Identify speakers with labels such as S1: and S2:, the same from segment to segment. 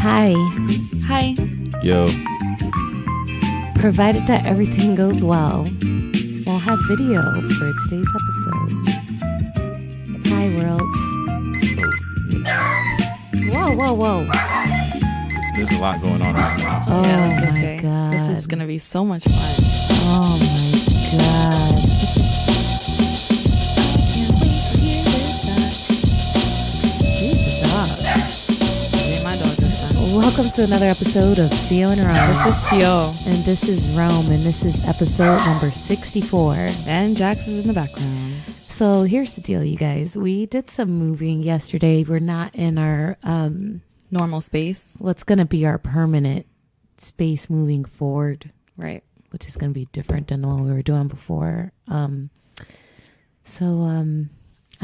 S1: Hi.
S2: Hi.
S3: Yo.
S1: Provided that everything goes well, we'll have video for today's episode. Hi, world. Whoa.
S3: There's a lot going on right now.
S1: Oh,
S2: Yeah, that's
S1: my
S2: okay.
S1: God.
S2: This is going to be so much fun.
S1: Oh, my God.
S2: Can't wait to hear this back.
S1: Excuse the dog.
S2: Hey, my dog this time.
S1: Welcome to another episode of Sio and Rome.
S2: This is Sio.
S1: And this is Rome, and this is episode number 64.
S2: And Jax is in the background.
S1: So here's the deal, you guys. We did some moving yesterday. We're not in our
S2: Normal space.
S1: what's going to be our permanent space moving forward,
S2: Right.
S1: which is going to be different than what we were doing before. I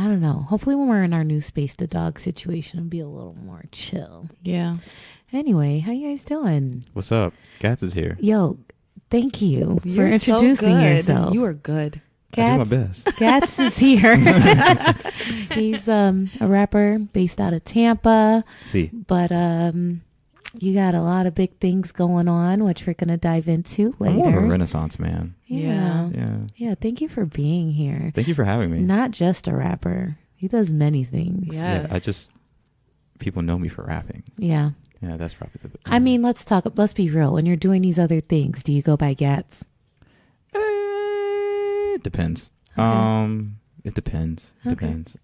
S1: don't know. Hopefully when we're in our new space, the dog situation will be a little more chill.
S2: Yeah.
S1: Anyway, how you guys doing?
S3: What's up? Gats is here.
S1: Yo, thank you for
S2: You're
S1: introducing
S2: so good.
S1: yourself.
S2: You are good.
S3: I do my best.
S1: Gats is here. He's a rapper based out of Tampa,
S3: See.
S1: but you got a lot of big things going on, which we're gonna dive into
S3: I'm more of a
S1: later.
S3: Renaissance man.
S1: Yeah.
S3: Yeah.
S1: Thank you for being here.
S3: Thank you for having me.
S1: Not just a rapper. He does many things.
S2: Yeah.
S3: Yeah, people know me for rapping.
S1: Yeah.
S3: Yeah, that's probably the.
S1: I mean, let's be real. When you're doing these other things, do you go by Gats?
S3: It depends.
S1: Okay.
S3: It depends. It
S1: Okay.
S3: depends.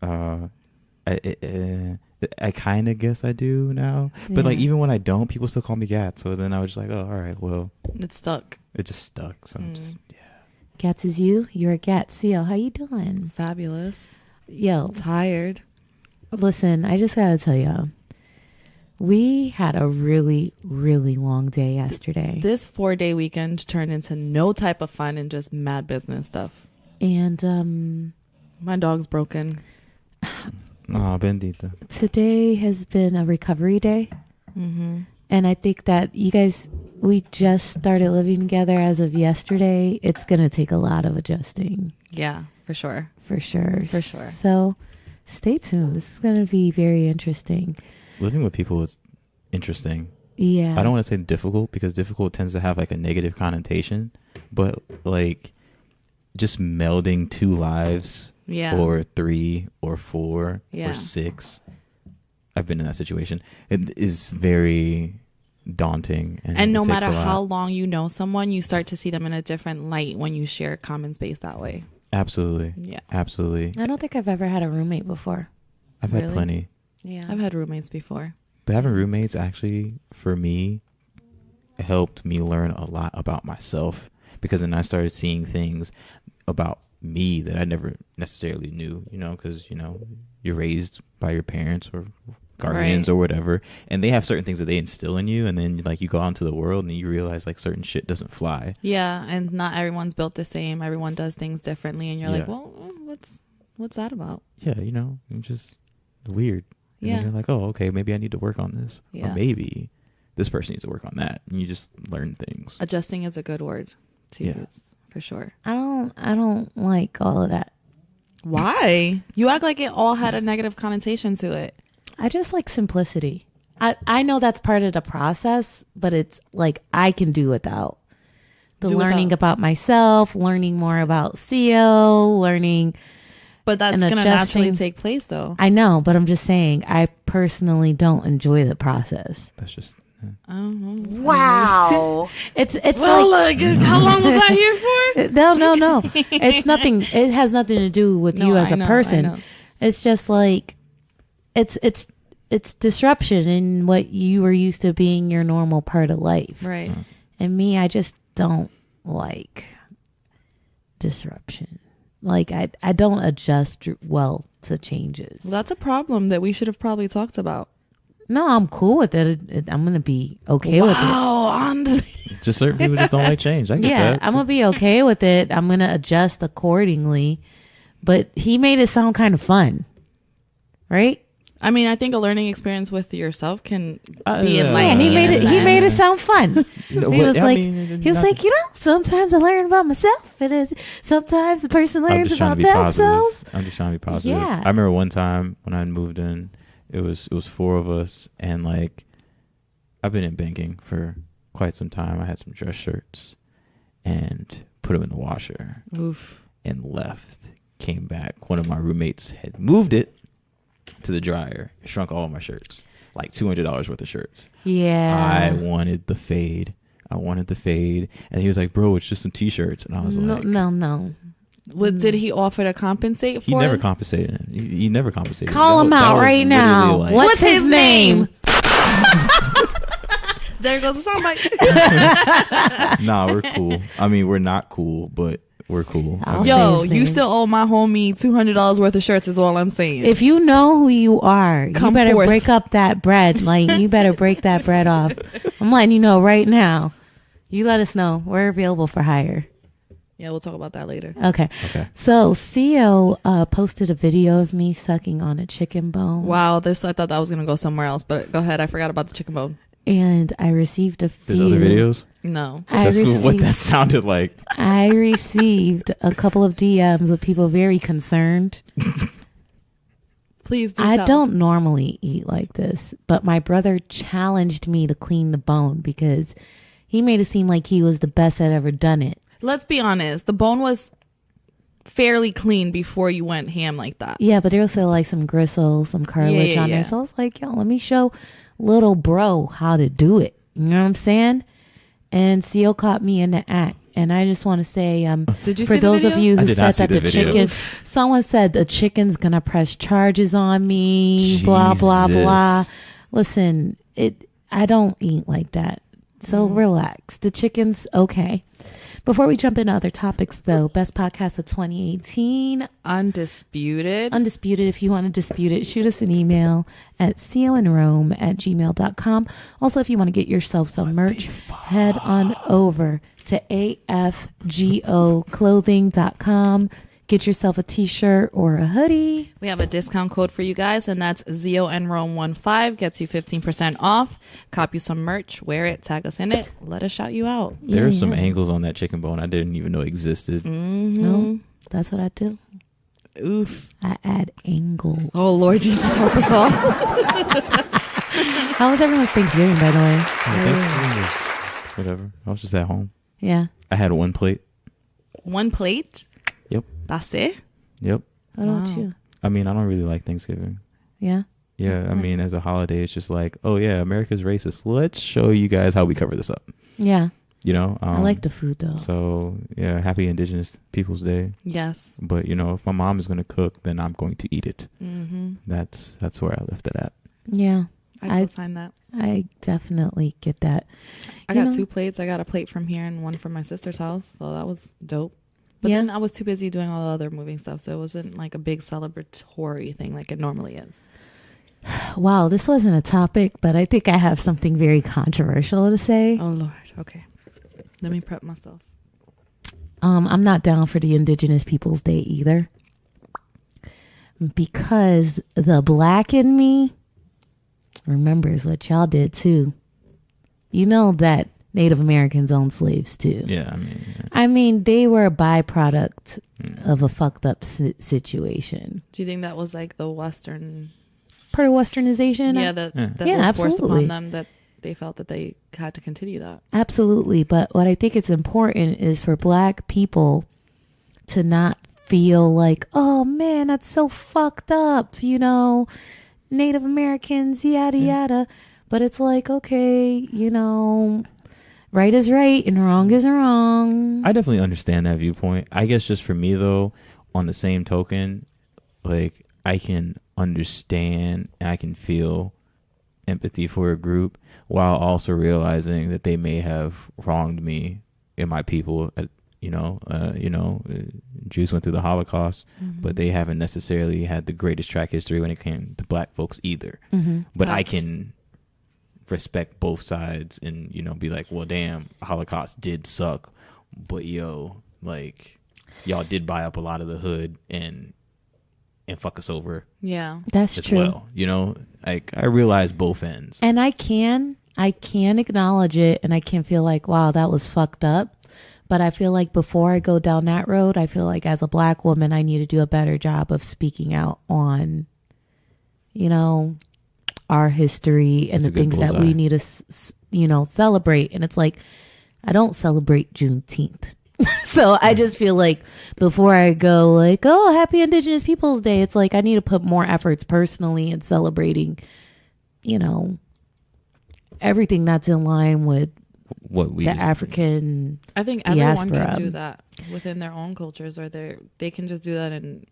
S3: I kind of guess I do now, but like
S1: Yeah.
S3: even when I don't, people still call me Gat. So then I was just like, oh, all right, well,
S2: It's stuck.
S3: it just stuck. So I'm just
S1: Gats is you. You're a Gat. Seal, how you doing?
S2: Fabulous.
S1: Yo,
S2: Tired.
S1: listen, I just gotta tell y'all, we had a really, really long day yesterday.
S2: This 4-day weekend turned into no type of fun and just mad business stuff.
S1: And
S2: My dog's broken.
S3: oh, bendita.
S1: today has been a recovery day.
S2: Mm-hmm.
S1: And I think that you guys, we just started living together as of yesterday. It's going to take a lot of adjusting.
S2: Yeah, for sure.
S1: For sure.
S2: For sure.
S1: So stay tuned. This is going to be very interesting.
S3: Living with people is interesting.
S1: Yeah.
S3: I don't want to say difficult because difficult tends to have like a negative connotation, but like just melding two lives
S2: Yeah.
S3: or 3 or 4
S2: Yeah.
S3: or 6. I've been in that situation. It is very daunting.
S2: And no
S3: it takes
S2: matter
S3: a lot.
S2: how long you know someone, you start to see them in a different light when you share common space that way.
S3: Absolutely.
S2: Yeah.
S3: Absolutely.
S1: I don't think I've ever had a roommate before.
S3: I've had
S2: Really?
S3: plenty.
S1: Yeah.
S2: I've had roommates before.
S3: But having roommates actually, for me, helped me learn a lot about myself because then I started seeing things about me that I never necessarily knew, because, you're raised by your parents or guardians
S2: Right.
S3: or whatever, and they have certain things that they instill in you, and then like you go out into the world and you realize like certain shit doesn't fly.
S2: Yeah, and not everyone's built the same. Everyone does things differently, and you're like,
S3: Yeah.
S2: well, what's that about?
S3: Yeah, I'm just weird. And
S2: Yeah.
S3: then you're like, oh, okay, maybe I need to work on this.
S2: Yeah.
S3: Or maybe this person needs to work on that. And you just learn things.
S2: Adjusting is a good word to
S3: Yeah.
S2: use for sure.
S1: I don't like all of that.
S2: Why? You act like it all had a negative connotation to it.
S1: I just like simplicity. I know that's part of the process, but it's like I can do without the
S2: Do
S1: learning
S2: without.
S1: about myself, learning more about CEO, learning.
S2: But that's
S1: And
S2: going to
S1: adjusting.
S2: naturally take place, though.
S1: I know, but I'm just saying I personally don't enjoy the process.
S3: That's just...
S2: I don't know.
S4: Wow.
S1: It's
S2: Well,
S1: like
S2: how long was I here for?
S1: no. It's nothing. It has nothing to do with
S2: No,
S1: you as
S2: I
S1: a
S2: know, I
S1: person.
S2: know.
S1: It's just like it's disruption in what you were used to being your normal part of life.
S2: Right.
S1: And me, I just don't like disruption. Like I don't adjust well to changes.
S2: Well, that's a problem that we should have probably talked about.
S1: No, I'm cool with it. I'm gonna be okay with it.
S2: on the
S3: Just certain people just don't like change. I get
S1: Yeah,
S3: that.
S1: I'm gonna be okay with it. I'm gonna adjust accordingly. But he made it sound kind of fun, right?
S2: I mean, I think a learning experience with yourself can be
S3: Yeah,
S1: Yeah,
S2: enlightening.
S1: he made it. He made it sound fun. He was like,
S3: not-
S1: sometimes I learn about myself. It is sometimes the person
S3: I'm
S1: learns
S3: just trying
S1: about
S3: to be
S1: themselves.
S3: positive. I'm just trying to be positive.
S1: Yeah.
S3: I remember one time when I moved in, it was 4 of us, and like I've been in banking for quite some time. I had some dress shirts and put them in the washer.
S2: Oof.
S3: And left. Came back. One of my roommates had moved it to the dryer. Shrunk all my shirts. Like $200 worth of shirts.
S1: Yeah.
S3: I wanted the fade. And he was like, bro, it's just some t-shirts. And I was like,
S1: No.
S2: Did he offer to compensate for
S3: he never
S2: it?
S3: compensated. He never compensated.
S1: Call him out right now.
S3: Like,
S1: What's his name?
S2: There goes the soundbite.
S3: Nah, we're cool. I mean, we're not cool, but we're cool.
S1: I'll say
S2: Yo,
S1: his
S2: you
S1: name.
S2: still owe my homie $200 worth of shirts is all I'm saying.
S1: If you know who you are,
S2: Come
S1: you better
S2: forth.
S1: break up that bread. Like, you better break that bread off. I'm letting you know right now. You let us know. We're available for hire.
S2: Yeah, we'll talk about that later.
S1: Okay. So, CEO posted a video of me sucking on a chicken bone.
S2: Wow, I thought that was going to go somewhere else, but go ahead. I forgot about the chicken bone.
S1: And I received a few.
S3: There's other videos?
S2: No.
S3: That's what that sounded like.
S1: I received a couple of DMs of people very concerned.
S2: Please do
S1: I
S2: tell.
S1: don't normally eat like this, but my brother challenged me to clean the bone because he made it seem like he was the best that ever done it.
S2: Let's be honest. The bone was fairly clean before you went ham like that.
S1: Yeah, but there was still like some gristle, some cartilage on there. So I was like, yo, let me show little bro how to do it. You know what I'm saying? And CO caught me in the act. And I just want to say,
S2: Did you
S1: for
S2: see the
S1: those
S2: video?
S1: of you
S3: I
S1: who
S3: did
S1: said
S3: not see
S1: that
S3: the
S1: the
S3: video.
S1: chicken, someone said the chicken's going to press charges on me, blah, blah,
S3: Jesus.
S1: blah. Listen, I don't eat like that. So relax. The chicken's okay. Before we jump into other topics, though, best podcast of 2018.
S2: Undisputed.
S1: Undisputed. If you want to dispute it, shoot us an email at coandrome@gmail.com. Also, if you want to get yourself some merch, head on over to afgoclothing.com. Get yourself a t-shirt or a hoodie.
S2: We have a discount code for you guys, and that's ZONROME15. Gets you 15% off. Cop you some merch. Wear it. Tag us in it. Let us shout you out.
S3: There are some
S1: Yeah.
S3: angles on that chicken bone I didn't even know existed.
S1: No, that's what I do.
S2: Oof.
S1: I add angle.
S2: Oh, Lord Jesus, help us all.
S1: How was everyone's Thanksgiving, by the way?
S3: Thanksgiving was whatever. I was just at home.
S1: Yeah.
S3: I had one plate.
S2: One plate?
S3: Yep.
S2: That's it?
S3: Yep.
S1: What about
S2: Wow.
S1: you?
S3: I mean, I don't really like Thanksgiving.
S1: Yeah.
S3: Yeah, I mean, as a holiday, it's just like, oh yeah, America's racist. Let's show you guys how we cover this up.
S1: Yeah.
S3: You know,
S1: I like the food though.
S3: So yeah, happy Indigenous Peoples Day.
S2: Yes.
S3: But you know, if my mom is going to cook, then I'm going to eat it.
S2: Mm-hmm.
S3: That's where I left it at.
S1: Yeah.
S2: I co-sign that.
S1: I definitely get that.
S2: I
S1: You
S2: got
S1: know-
S2: 2 plates. I got a plate from here and one from my sister's house. So that was dope. But
S1: Yeah.
S2: then I was too busy doing all the other moving stuff. So it wasn't like a big celebratory thing like it normally is.
S1: Wow, this wasn't a topic, but I think I have something very controversial to say.
S2: Oh, Lord. Okay. Let me prep myself.
S1: I'm not down for the Indigenous Peoples Day either. Because the black in me remembers what y'all did too. You know that Native Americans owned slaves too.
S3: Yeah, I mean, yeah.
S1: I mean, they were a byproduct of a fucked up situation.
S2: Do you think that was like the Western...
S1: Part of westernization?
S2: Yeah, that
S1: Yeah,
S2: was forced
S1: absolutely.
S2: upon them, that they felt that they had to continue that.
S1: Absolutely. But what I think it's important is for black people to not feel like, oh man, that's so fucked up, you know, Native Americans, yada, yada. But it's like, okay, you know, right is right and wrong is wrong.
S3: I definitely understand that viewpoint. I guess just for me though, on the same token, like I can understand and I can feel empathy for a group while also realizing that they may have wronged me and my people. Jews went through the Holocaust, but they haven't necessarily had the greatest track history when it came to black folks either. But I can respect both sides and, you know, be like, well, damn, Holocaust did suck, but yo, like, y'all did buy up a lot of the hood and fuck us over.
S2: Yeah.
S1: That's
S3: as
S1: true.
S3: well. You know, like I realize both ends.
S1: And I can acknowledge it and I can feel like, wow, that was fucked up. But I feel like before I go down that road, I feel like as a black woman, I need to do a better job of speaking out on, you know, our history and
S3: That's
S1: the
S3: a good
S1: things that
S3: bullseye.
S1: we need to, celebrate. And it's like, I don't celebrate Juneteenth. So I just feel like before I go like, oh, happy Indigenous Peoples Day, it's like I need to put more efforts personally in celebrating, everything that's in line with
S3: what we
S1: the African.
S2: I think everyone
S1: diaspora.
S2: can do that within their own cultures, or they can just do that and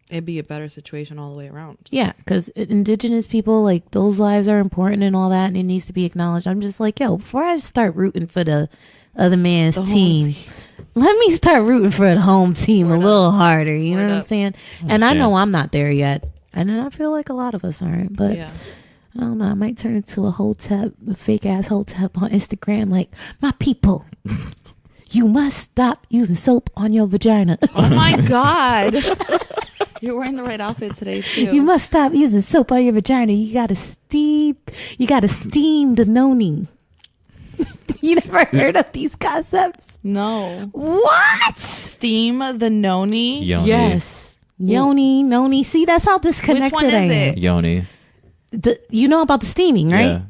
S2: it'd be a better situation all the way around.
S1: Yeah, because Indigenous people, like, those lives are important and all that, and it needs to be acknowledged. I'm just like, yo, before I start rooting for the other man's
S2: The home
S1: team, let me start rooting for the home team
S2: Word
S1: a
S2: up.
S1: little harder. You know
S2: Word
S1: what I'm
S2: up.
S1: saying? And I know I'm not there yet. And I feel like a lot of us aren't. But
S2: Yeah.
S1: I don't know. I might turn into a fake ass hotep on Instagram. Like, my people, you must stop using soap on your vagina.
S2: Oh my God. You're wearing the right outfit today too.
S1: You must stop using soap on your vagina. You gotta steam the noni. You never heard of these concepts?
S2: No.
S1: What?
S2: Steam the noni.
S3: Yoni.
S1: Yes. Yoni, noni. See, that's how disconnected
S2: Which one is
S1: I am.
S2: it?
S3: Yoni.
S1: You know about the steaming, right?
S3: Yeah.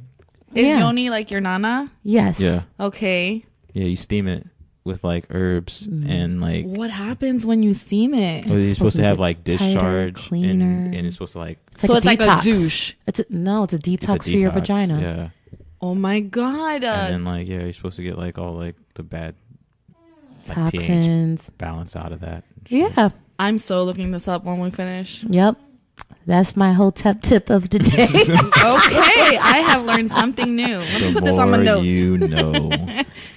S2: Is
S1: Yeah.
S2: yoni like your nana?
S1: Yes.
S3: Yeah.
S2: Okay.
S3: Yeah. You steam it with like herbs and like.
S2: What happens when you steam it?
S3: Well, you're
S1: It's
S3: supposed to
S1: supposed
S3: have
S1: to
S3: like
S1: get tighter,
S3: discharge
S1: cleaner.
S3: and it's supposed to like.
S2: So it's like a
S1: detox.
S2: douche.
S1: It's a detox
S3: It's a
S1: for your
S3: detox,
S1: vagina.
S3: Yeah.
S2: Oh my God.
S3: And then like you're supposed to get like all like the bad like, pH
S1: Toxins.
S3: balance out of that. and shit.
S1: Yeah.
S2: I'm so looking this up when we finish.
S1: Yep. That's my hotep tip of the day.
S2: Okay. I have learned something new. Let me
S3: The
S2: put this on my
S3: more
S2: notes.
S3: you know.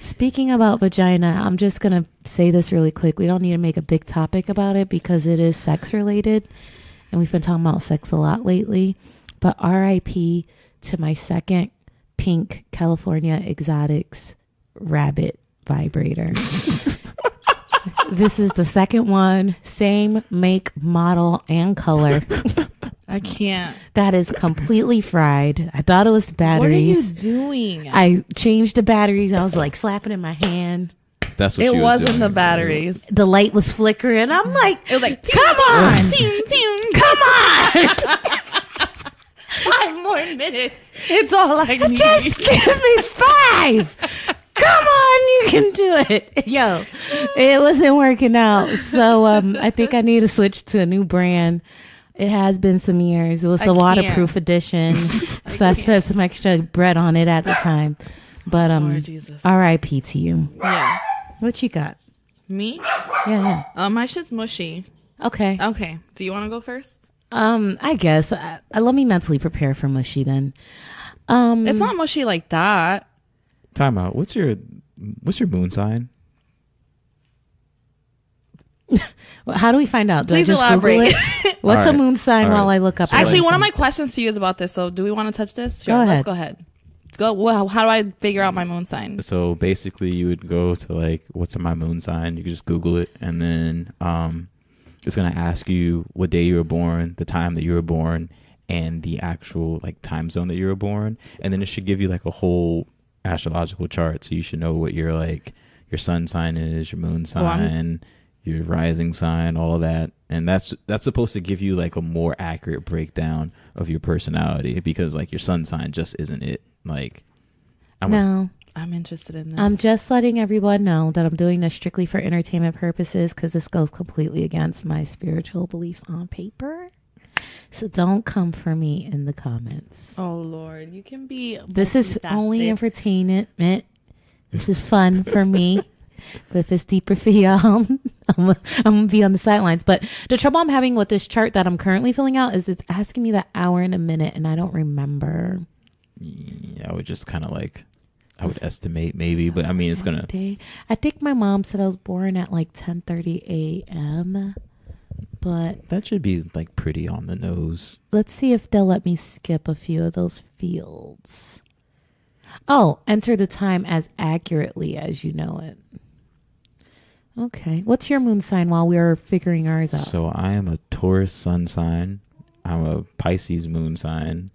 S1: Speaking about vagina, I'm just going to say this really quick. We don't need to make a big topic about it because it is sex related. And we've been talking about sex a lot lately. But RIP to my second pink California Exotics rabbit vibrator. This is the second one. Same make, model, and color.
S2: I can't.
S1: That is completely fried. I thought it was batteries.
S2: What are you doing?
S1: I changed the batteries. I was like slapping in my hand.
S3: That's what
S2: It
S3: she was
S2: wasn't
S3: doing.
S2: the batteries.
S1: The light was flickering. I'm like,
S2: It was like,
S1: come on,
S2: ting, ting.
S1: come on.
S2: 5 more minutes. It's all I need.
S1: Just give me 5. Come on, you can do it. Yo, it wasn't working out. So I think I need to switch to a new brand. It has been some years. It was the
S2: can't.
S1: waterproof edition. So I spent some extra bread on it at the time. But
S2: Lord Jesus.
S1: RIP to you.
S2: Yeah.
S1: What you got?
S2: Me?
S1: Yeah.
S2: My shit's mushy.
S1: Okay.
S2: Okay. Do you want to go first?
S1: I guess. Let me mentally prepare for mushy then.
S2: It's not mushy like that.
S3: Time out. What's your moon sign?
S1: How do we find out? Do I
S2: Please
S1: just Google
S2: elaborate.
S1: it? What's
S3: All
S1: a
S3: right.
S1: moon sign
S3: All
S1: while
S3: right.
S1: I look up?
S2: Actually, one of
S1: everything?
S2: my questions to you is about this. So do we want to touch this?
S1: Go
S2: Let's
S1: ahead.
S2: go ahead. Go. Well, how do I figure out my moon sign?
S3: So basically, you would go to like, what's my moon sign? You could just Google it, and then it's gonna ask you what day you were born, the time that you were born, and the actual like time zone that you were born, and then it should give you like a whole astrological chart. So you should know what your like your sun sign is, your moon sign, your rising sign, all of that, and that's supposed to give you like a more accurate breakdown of your personality, because like your sun sign just isn't it. Like,
S1: No,
S2: I'm interested in this.
S1: I'm just letting everyone know that I'm doing this strictly for entertainment purposes because this goes completely against my spiritual beliefs on paper. So don't come for me in the comments.
S2: Oh Lord, you can be.
S1: This is only
S2: multifaceted.
S1: entertainment. This is fun for me. But if it's deeper for y'all, I'm gonna be on the sidelines. But the trouble I'm having with this chart that I'm currently filling out is it's asking me the hour and a minute, and I don't remember.
S3: yeah, I would just kind of like, I would estimate maybe, but I mean, it's gonna.
S1: Day. I think my mom said I was born at like 10:30 a.m. But
S3: That should be like pretty on the nose.
S1: let's see if they'll let me skip a few of those fields. Oh, enter the time as accurately as you know it. Okay. What's your moon sign while we are figuring ours out?
S3: So I am a Taurus sun sign. I'm a Pisces moon sign,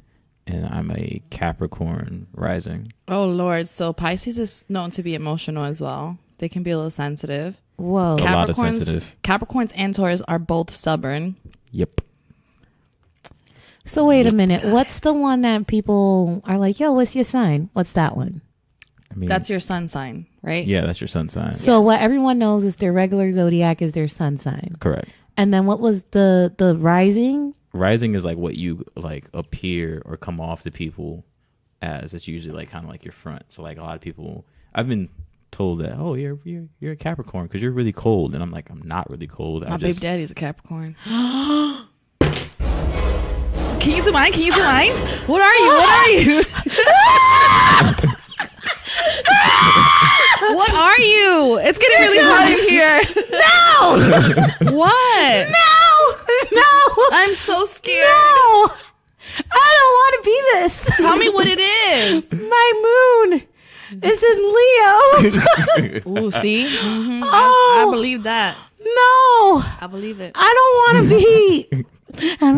S3: and I'm a Capricorn rising.
S2: Oh Lord, so Pisces is known to be emotional as well. They can be a little sensitive.
S1: Whoa.
S3: A lot of sensitive.
S2: Capricorns and Taurus are both stubborn.
S3: Yep.
S1: So wait a minute. What's the one that people are like, yo, what's your sign? What's that one?
S3: I mean,
S2: That's your sun sign, right?
S3: yeah, that's your sun sign.
S1: So what everyone knows is their regular zodiac is their sun sign.
S3: Correct.
S1: And then what was the rising?
S3: Rising is like what you like appear or come off to people as. It's usually like kind of like your front. So like a lot of people, I've been told that, oh, you're a Capricorn because you're really cold, and I'm like, I'm not really cold.
S2: My baby daddy's a Capricorn. Can you do mine? What are you? What are you? It's getting really hot in here.
S1: No!
S2: What?
S1: No!
S2: I'm so scared.
S1: No! I don't want to be this.
S2: Tell me what it is.
S1: My moon is in Leo.
S2: Ooh, see? Mm-hmm.
S1: Oh.
S2: I believe that.
S1: No!
S2: I believe it.
S1: I don't want to be. I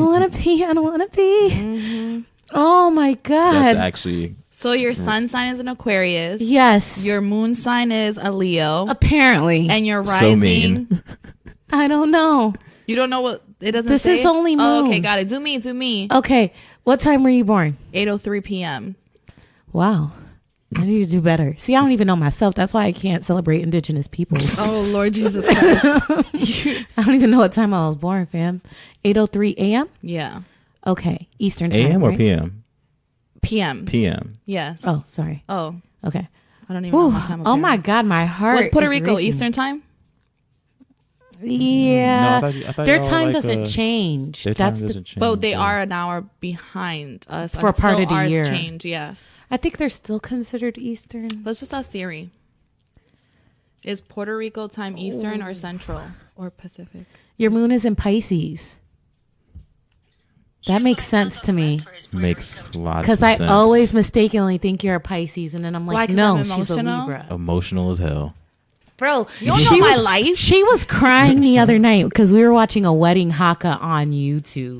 S1: don't want to be.
S2: Mm-hmm.
S1: Oh my God.
S3: That's actually.
S2: So your sun sign is an Aquarius.
S1: Yes.
S2: Your moon sign is a Leo.
S1: Apparently.
S2: And your rising.
S3: So mean.
S1: I don't know.
S2: You don't know what it doesn't
S1: This
S2: say?
S1: is only moon.
S2: Oh, okay, got it. Do me.
S1: Okay. What time were you born?
S2: 8:03 p.m.
S1: Wow. I need to do better. See, I don't even know myself. That's why I can't celebrate indigenous people.
S2: Oh, Lord Jesus Christ.
S1: I don't even know what time I was born, fam. 8:03 a.m.?
S2: Yeah.
S1: Okay. Eastern time.
S3: AM or
S1: right?
S3: PM?
S2: PM.
S3: PM.
S2: Yes.
S1: Oh, sorry.
S2: Oh,
S1: Okay.
S2: I don't even know my time.
S1: Oh my God, my heart.
S2: What's Puerto
S1: is
S2: Rico?
S1: racing.
S2: Eastern time?
S1: Yeah.
S3: No, I thought
S1: Their
S3: y'all
S1: time
S3: like,
S1: doesn't change.
S3: Their time
S1: That's the.
S3: doesn't change.
S2: But they are an hour behind us
S1: For
S2: until
S1: part of the
S2: ours
S1: year.
S2: change. Yeah.
S1: I think they're still considered Eastern.
S2: Let's just ask Siri. Is Puerto Rico time Eastern or Central or Pacific?
S1: Your moon is in Pisces. That makes sense to me.
S3: Makes lots of
S1: Because
S3: sense.
S1: I always mistakenly think you're a Pisces, and then I'm
S2: Why,
S1: like,
S2: 'cause
S1: no,
S2: I'm
S1: she's a
S2: emotional?
S1: Libra.
S3: Emotional as hell.
S1: Bro,
S2: You don't
S1: she
S2: know my
S1: was-
S2: life.
S1: She was crying the other night because we were watching a wedding haka on YouTube.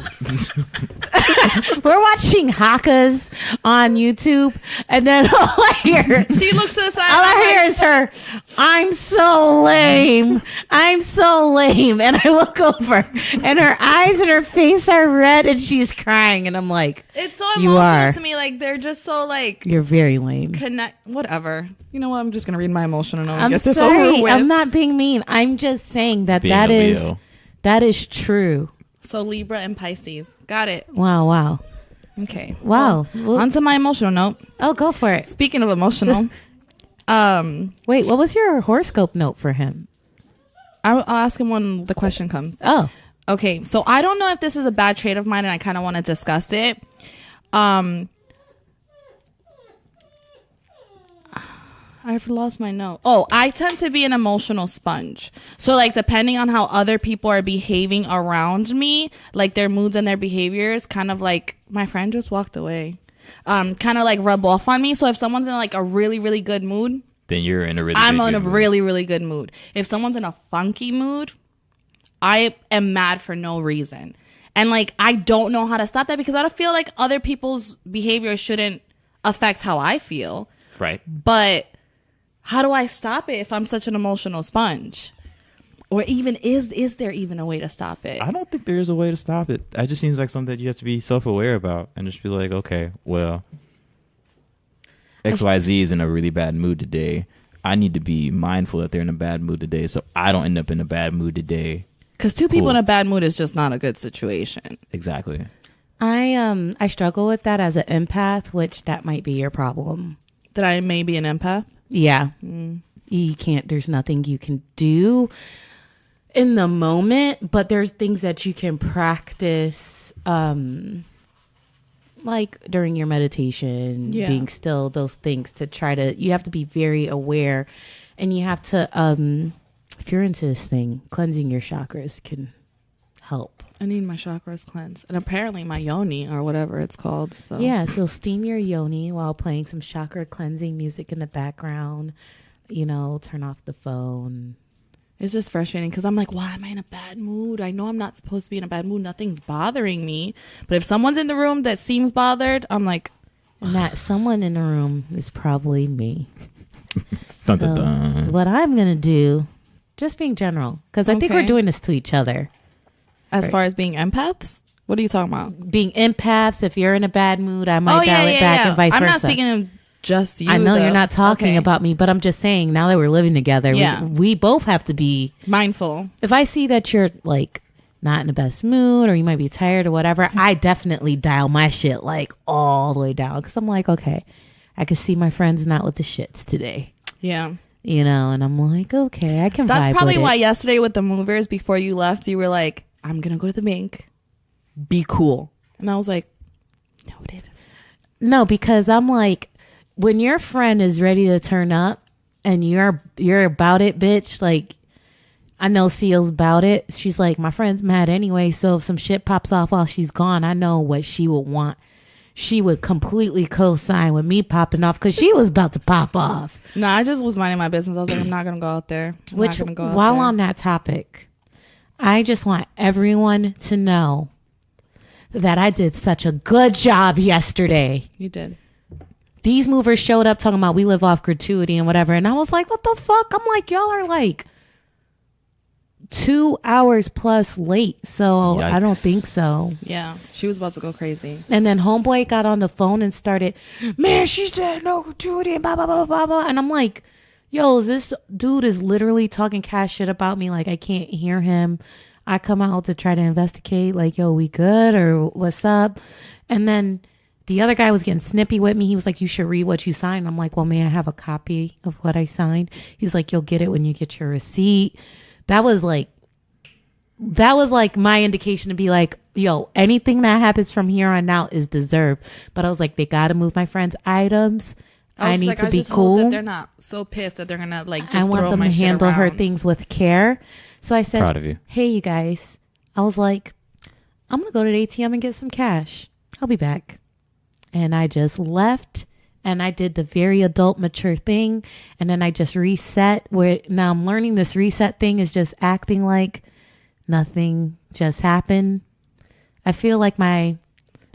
S1: We're watching hakas on YouTube, and then all I hear,
S2: She looks to the side.
S1: all I hear is her, I'm so lame. I'm so lame. And I look over, and her eyes and her face are red, and she's crying. And I'm like,
S2: It's so
S1: You
S2: emotional
S1: are.
S2: to me. Like they're just so like
S1: you're very lame.
S2: connect. Whatever. You know what? I'm just gonna read my emotional note and
S1: I'm
S2: get this
S1: sorry.
S2: over with.
S1: I'm not being mean. I'm just saying that
S3: Being
S1: that
S3: a
S1: is
S3: Leo.
S1: that is true.
S2: So Libra and Pisces. Got it.
S1: Wow.
S2: Okay.
S1: Wow.
S2: Well, on to my emotional note.
S1: Oh, go for it.
S2: Speaking of emotional,
S1: Wait, what was your horoscope note for him?
S2: I'll ask him when the question comes.
S1: Oh,
S2: Okay, so I don't know if this is a bad trait of mine, and I kind of want to discuss it. I've lost my note. Oh, I tend to be an emotional sponge. So, like, depending on how other people are behaving around me, like their moods and their behaviors, kind of like my friend just walked away, kind of like rub off on me. So, if someone's in like a really, really good mood,
S3: Then you're in a really.
S2: I'm
S3: good
S2: in a
S3: mood.
S2: really, really good mood. If someone's in a funky mood, I am mad for no reason. And like, I don't know how to stop that because I don't feel like other people's behavior shouldn't affect how I feel.
S3: Right.
S2: But how do I stop it if I'm such an emotional sponge? Or even is there even a way to stop it?
S3: I don't think there is a way to stop it. It just seems like something that you have to be self-aware about and just be like, okay, well, XYZ is in a really bad mood today. I need to be mindful that they're in a bad mood today so I don't end up in a bad mood today.
S2: Because two people
S3: Cool.
S2: in a bad mood is just not a good situation.
S3: Exactly.
S1: I struggle with that as an empath, which that might be your problem.
S2: That I may be an empath.
S1: Yeah. You can't, there's nothing you can do in the moment, but there's things that you can practice, like during your meditation,
S2: Yeah.
S1: being still, those things to try to, you have to be very aware, and you have to, if you're into this thing, cleansing your chakras can help.
S2: I need my chakras cleansed. And apparently my yoni or whatever it's called. So
S1: Yeah, so steam your yoni while playing some chakra cleansing music in the background. You know, turn off the phone.
S2: it's just frustrating because I'm like, why am I in a bad mood? I know I'm not supposed to be in a bad mood. Nothing's bothering me. But if someone's in the room that seems bothered, I'm like,
S1: And that someone in the room is probably me.
S3: Dun, dun,
S1: So
S3: dun.
S1: what I'm going to do, just being general, because I think we're
S2: Okay.
S1: doing this to each other.
S2: as
S1: Right.
S2: far as being empaths, What are you talking about?
S1: Being empaths. If you're in a bad mood, I might dial it back and vice versa.
S2: I'm not speaking of just you.
S1: I know
S2: though.
S1: you're not talking about me, but I'm just saying now that we're living together, we both have to be
S2: mindful.
S1: If I see that you're like not in the best mood or you might be tired or whatever, I definitely dial my shit like all the way down because I'm like, okay, I can see my friend's not with the shits today.
S2: Yeah.
S1: You know, and I'm like, okay, I can
S2: That's
S1: vibe
S2: probably
S1: with
S2: why
S1: it.
S2: yesterday with the movers, before you left, you were like, I'm going to go to the bank. Be cool. And I was like, noted.
S1: No, because I'm like, when your friend is ready to turn up and you're about it, bitch, like, I know Seal's about it. She's like, my friend's mad anyway, so if some shit pops off while she's gone, I know what she would want. She would completely co-sign with me popping off because she was about to pop off.
S2: No, I just was minding my business. I was like, I'm not going to go out there.
S1: Which, while on that topic, I just want everyone to know that I did such a good job yesterday.
S2: You did.
S1: These movers showed up talking about we live off gratuity and whatever. And I was like, what the fuck? I'm like, y'all are like 2 hours plus late. So
S3: Yikes.
S1: I don't think so.
S2: Yeah. She was about to go crazy.
S1: And then homeboy got on the phone and started, man, she said no gratuity and blah, blah, blah, blah, blah. And I'm like, yo, this dude is literally talking cash shit about me. Like, I can't hear him. I come out to try to investigate, like, yo, we good or what's up? And then the other guy was getting snippy with me. He was like, you should read what you signed. I'm like, well, may I have a copy of what I signed? He was like, you'll get it when you get your receipt. That was like my indication to be like, yo, anything that happens from here on out is deserved. But I was like, they got to move my friend's items. I need to be cool.
S2: Hope that they're not so pissed that they're gonna like just
S1: I want
S2: throw
S1: them
S2: my
S1: to
S2: shit
S1: handle her
S2: around.
S1: things with care. So I said,
S3: Proud of you.
S1: hey, you guys. I was like, I'm going to go to the ATM and get some cash. I'll be back. And I just left and I did the very adult, mature thing. And then I just reset. Now I'm learning this reset thing is just acting like nothing just happened. I feel like my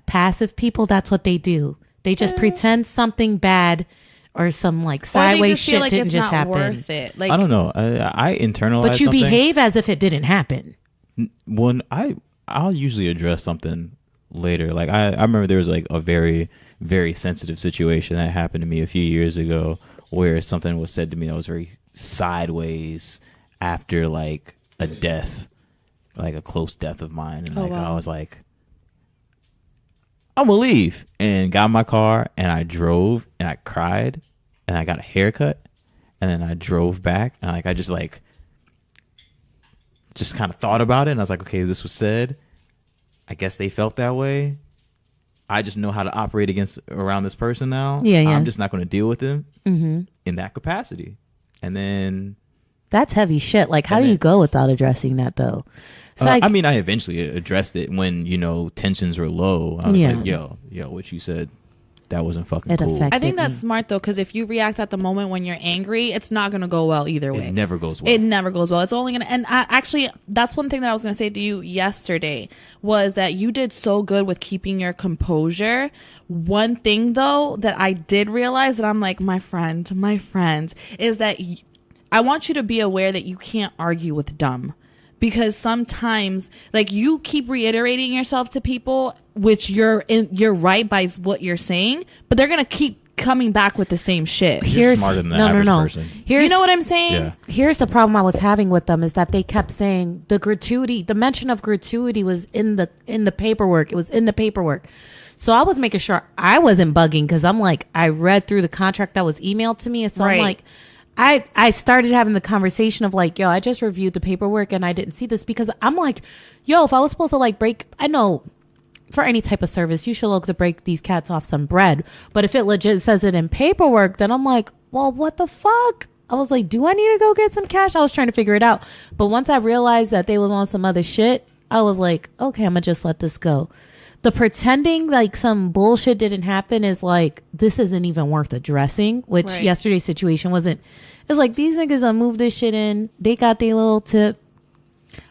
S1: passive people, that's what they do. They just pretend something bad or some like sideways shit
S2: like
S1: didn't
S2: it's
S1: just
S2: not
S1: happen.
S2: worth it. Like,
S3: I don't know. I internalize
S1: But you
S3: something.
S1: behave as if it didn't happen.
S3: When I'll usually address something later. Like I remember there was like a very, very sensitive situation that happened to me a few years ago where something was said to me that was very sideways after like a death, like a close death of mine. And I was like, I'm gonna leave, and got in my car and I drove and I cried and I got a haircut and then I drove back and I just kind of thought about it and I was like, okay, this was said. I guess they felt that way. I just know how to operate around this person now.
S1: Yeah.
S3: I'm just not going to deal with them in that capacity. And then
S1: that's heavy shit. Like, how do you go without addressing that though? So
S3: I mean, I eventually addressed it when, tensions were low. I was like, yo, what you said, that wasn't fucking cool.
S2: I think that's smart though, because if you react at the moment when you're angry, it's not going to go well either way.
S3: It never goes well.
S2: It never goes well. It's only going to, and actually, that's one thing that I was going to say to you yesterday was that you did so good with keeping your composure. One thing though that I did realize that I'm like, my friends, is that I want you to be aware that you can't argue with dumb. Because sometimes, like, you keep reiterating yourself to people, which you're right by what you're saying, but they're gonna keep coming back with the same shit.
S3: You're smarter than the average person.
S2: You know what I'm saying?
S3: Yeah.
S1: Here's the problem I was having with them is that they kept saying the mention of gratuity was in the paperwork. It was in the paperwork. So I was making sure I wasn't bugging because I'm like, I read through the contract that was emailed to me, and so I'm like, I started having the conversation of like, yo, I just reviewed the paperwork and I didn't see this because I'm like, yo, if I was supposed to like I know for any type of service, you should look to break these cats off some bread. But if it legit says it in paperwork, then I'm like, well, what the fuck? I was like, do I need to go get some cash? I was trying to figure it out. But once I realized that they was on some other shit, I was like, okay, I'm gonna just let this go. The pretending like some bullshit didn't happen is like, this isn't even worth addressing, which yesterday's situation wasn't. It's like, these niggas that moved this shit in, they got their little tip.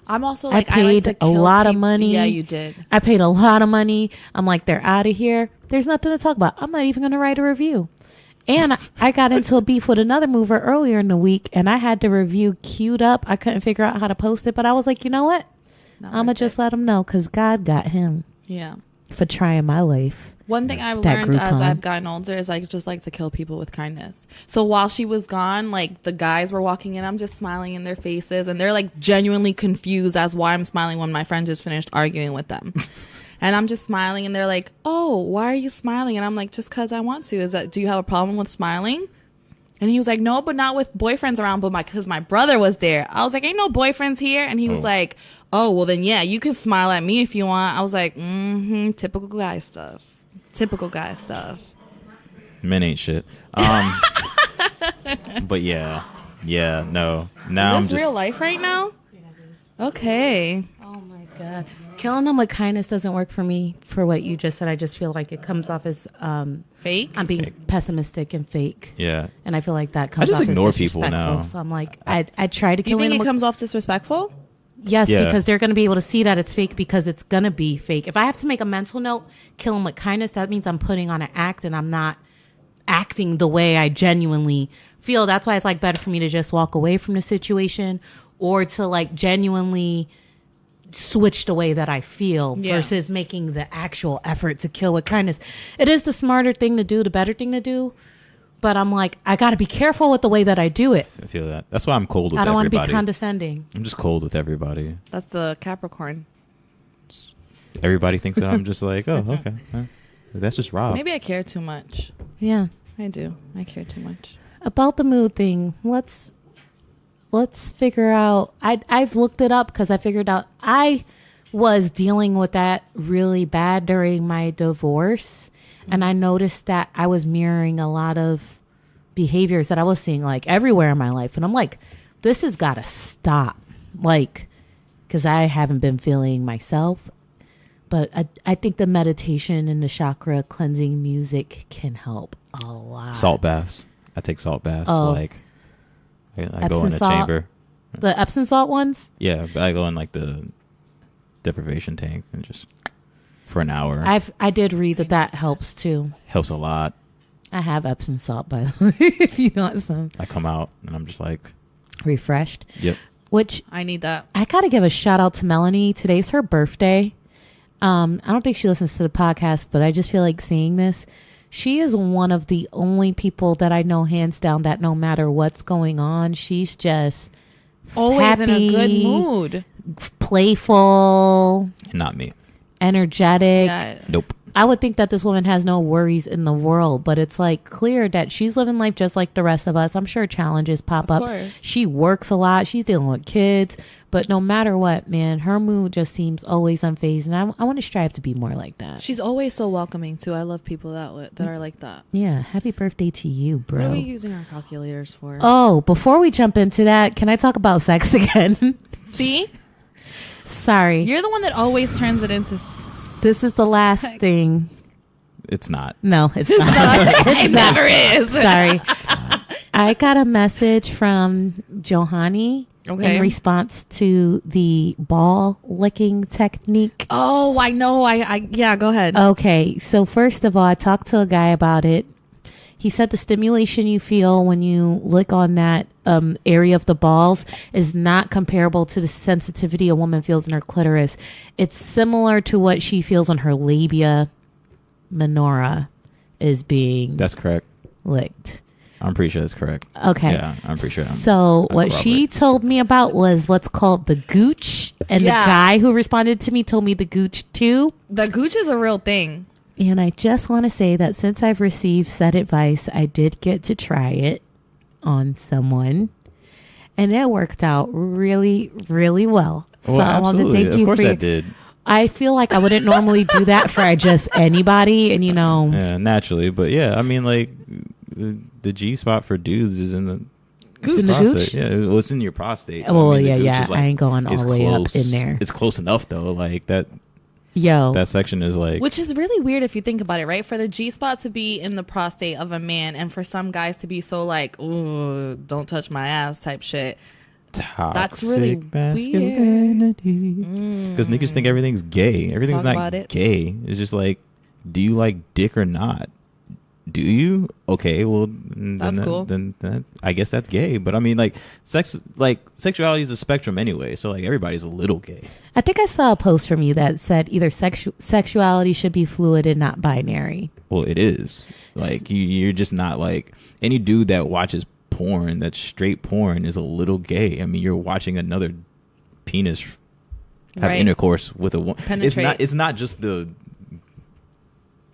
S2: I'm also like,
S1: I paid a lot of money.
S2: Yeah, you did.
S1: I paid a lot of money. I'm like, they're out of here. There's nothing to talk about. I'm not even going to write a review. And I got into a beef with another mover earlier in the week, and I had the review queued up. I couldn't figure out how to post it, but I was like, you know what? I'm going to just let him know because God got him.
S2: Yeah.
S1: for trying my life.
S2: One thing I've
S1: That
S2: learned as
S1: Groupon.
S2: I've gotten older is I just like to kill people with kindness. So while she was gone, like the guys were walking in, I'm just smiling in their faces and they're like genuinely confused as why I'm smiling when my friend just finished arguing with them. And I'm just smiling and they're like, oh, why are you smiling? And I'm like, just because I want to. Do you have a problem with smiling? And he was like, no, but not with boyfriends around, but because my brother was there. I was like, ain't no boyfriends here. And he was like, oh, well then, yeah, you can smile at me if you want. I was like, typical guy stuff. Typical guy stuff.
S3: Men ain't shit. But yeah, no. Now
S2: Is
S3: I'm
S2: this
S3: just
S2: real life right now? Okay.
S1: Oh my God. Killing them with kindness doesn't work for me for what you just said. I just feel like it comes off as
S2: Fake?
S1: I'm being pessimistic and fake.
S3: Yeah.
S1: And I feel like that comes
S3: just
S1: off
S3: ignore
S1: as
S3: people
S1: disrespectful.
S3: now.
S1: So I'm like, I try to
S2: Do you
S1: kill
S2: think
S1: them
S2: it
S1: with
S2: comes off disrespectful?
S1: yes,
S3: Yeah.
S1: because they're going to be able to see that it's fake because it's going to be fake. If I have to make a mental note, kill them with kindness, that means I'm putting on an act and I'm not acting the way I genuinely feel. That's why it's like better for me to just walk away from the situation or to like genuinely switch the way that I feel versus making the actual effort to kill with kindness. It is the smarter thing to do, the better thing to do. But I'm like, I got to be careful with the way that I do it.
S3: I feel that. That's why I'm cold with
S1: I don't want to
S3: everybody.
S1: be condescending.
S3: I'm just cold with everybody.
S2: That's the Capricorn.
S3: Everybody thinks that I'm just like, oh, okay. That's just Rob.
S2: Maybe I care too much.
S1: Yeah.
S2: I do. I care too much.
S1: About the mood thing, let's figure out. I've looked it up because I figured out I was dealing with that really bad during my divorce, and I noticed that I was mirroring a lot of behaviors that I was seeing like everywhere in my life, and I'm like, this has got to stop, like, because I haven't been feeling myself. But I think the meditation and the chakra cleansing music can help a lot.
S3: Salt baths. I take salt baths.
S1: Oh.
S3: Like, I go
S1: Epsom
S3: in a
S1: salt?
S3: chamber.
S1: The Epsom salt ones?
S3: Yeah, but I go in like the deprivation tank and just for an hour.
S1: I did read that helps too.
S3: Helps a lot.
S1: I have Epsom salt, by the way, if you want some.
S3: I come out and I'm just like,
S1: Refreshed.
S3: yep.
S1: Which
S2: I need that.
S1: I got to give a shout out to Melanie. Today's her birthday. I don't think she listens to the podcast, but I just feel like saying this. She is one of the only people that I know hands down that no matter what's going on, she's just
S2: Always
S1: happy,
S2: in a good mood.
S1: playful,
S3: Not me.
S1: energetic.
S2: Yeah.
S3: Nope.
S1: I would think that this woman has no worries in the world, but it's like clear that she's living life just like the rest of us. I'm sure challenges pop up.
S2: Course.
S1: She works a lot. She's dealing with kids, but no matter what, man, her mood just seems always unfazed. And I want to strive to be more like that.
S2: She's always so welcoming too. I love people that are like that.
S1: Yeah. Happy birthday to you, bro.
S2: What are we using our calculators for?
S1: Oh, before we jump into that, can I talk about sex again?
S2: See?
S1: Sorry.
S2: You're the one that always turns it into
S1: This is the last thing.
S3: It's not.
S1: No, it's not.
S2: it never is.
S1: Sorry. I got a message from Johanny in response to the ball licking technique.
S2: Oh, I know. Yeah, go ahead.
S1: Okay, so first of all, I talked to a guy about it. He said the stimulation you feel when you lick on that area of the balls is not comparable to the sensitivity a woman feels in her clitoris. It's similar to what she feels when her labia minora is being
S3: That's correct.
S1: licked.
S3: I'm pretty sure that's correct.
S1: Okay.
S3: Yeah, I'm pretty sure.
S1: So what she told me about was what's called the gooch. And
S2: Yeah.
S1: the guy who responded to me told me the gooch too.
S2: The gooch is a real thing.
S1: And I just want to say that since I've received said advice, I did get to try it on someone. And it worked out really, really well. So
S3: Well,
S1: I wanted to
S3: absolutely.
S1: thank you
S3: Of course
S1: for
S3: that did.
S1: I feel like I wouldn't normally do that for just anybody. And, you know.
S3: Yeah, naturally. But yeah, I mean, like, the G spot for dudes is in the
S1: It's in the
S3: prostate.
S1: gooch?
S3: Yeah, well, it's in your prostate. So,
S1: Well,
S3: I mean, the
S1: yeah.
S3: gooch is, like,
S1: I ain't going all
S3: is
S1: the way up
S3: close.
S1: in there.
S3: It's close enough, though. Like, that section is like...
S2: Which is really weird if you think about it, right? For the G spot to be in the prostate of a man and for some guys to be so like, ooh, don't touch my ass type shit.
S3: Toxic
S2: That's really
S3: masculinity. Because niggas think everything's gay. Everything's
S2: Talk
S3: not
S2: about it.
S3: gay. It's just like, do you like dick or not? do you? Okay, well,
S2: That's cool.
S3: Then I guess that's gay. But I mean, like, sexuality is a spectrum anyway. So like, everybody's a little gay.
S1: I think I saw a post from you that said either sexuality should be fluid and not binary.
S3: Well, it is. Like, you're just not like any dude that watches porn, that's straight porn, is a little gay. I mean, you're watching another penis have intercourse with a woman. It's not just the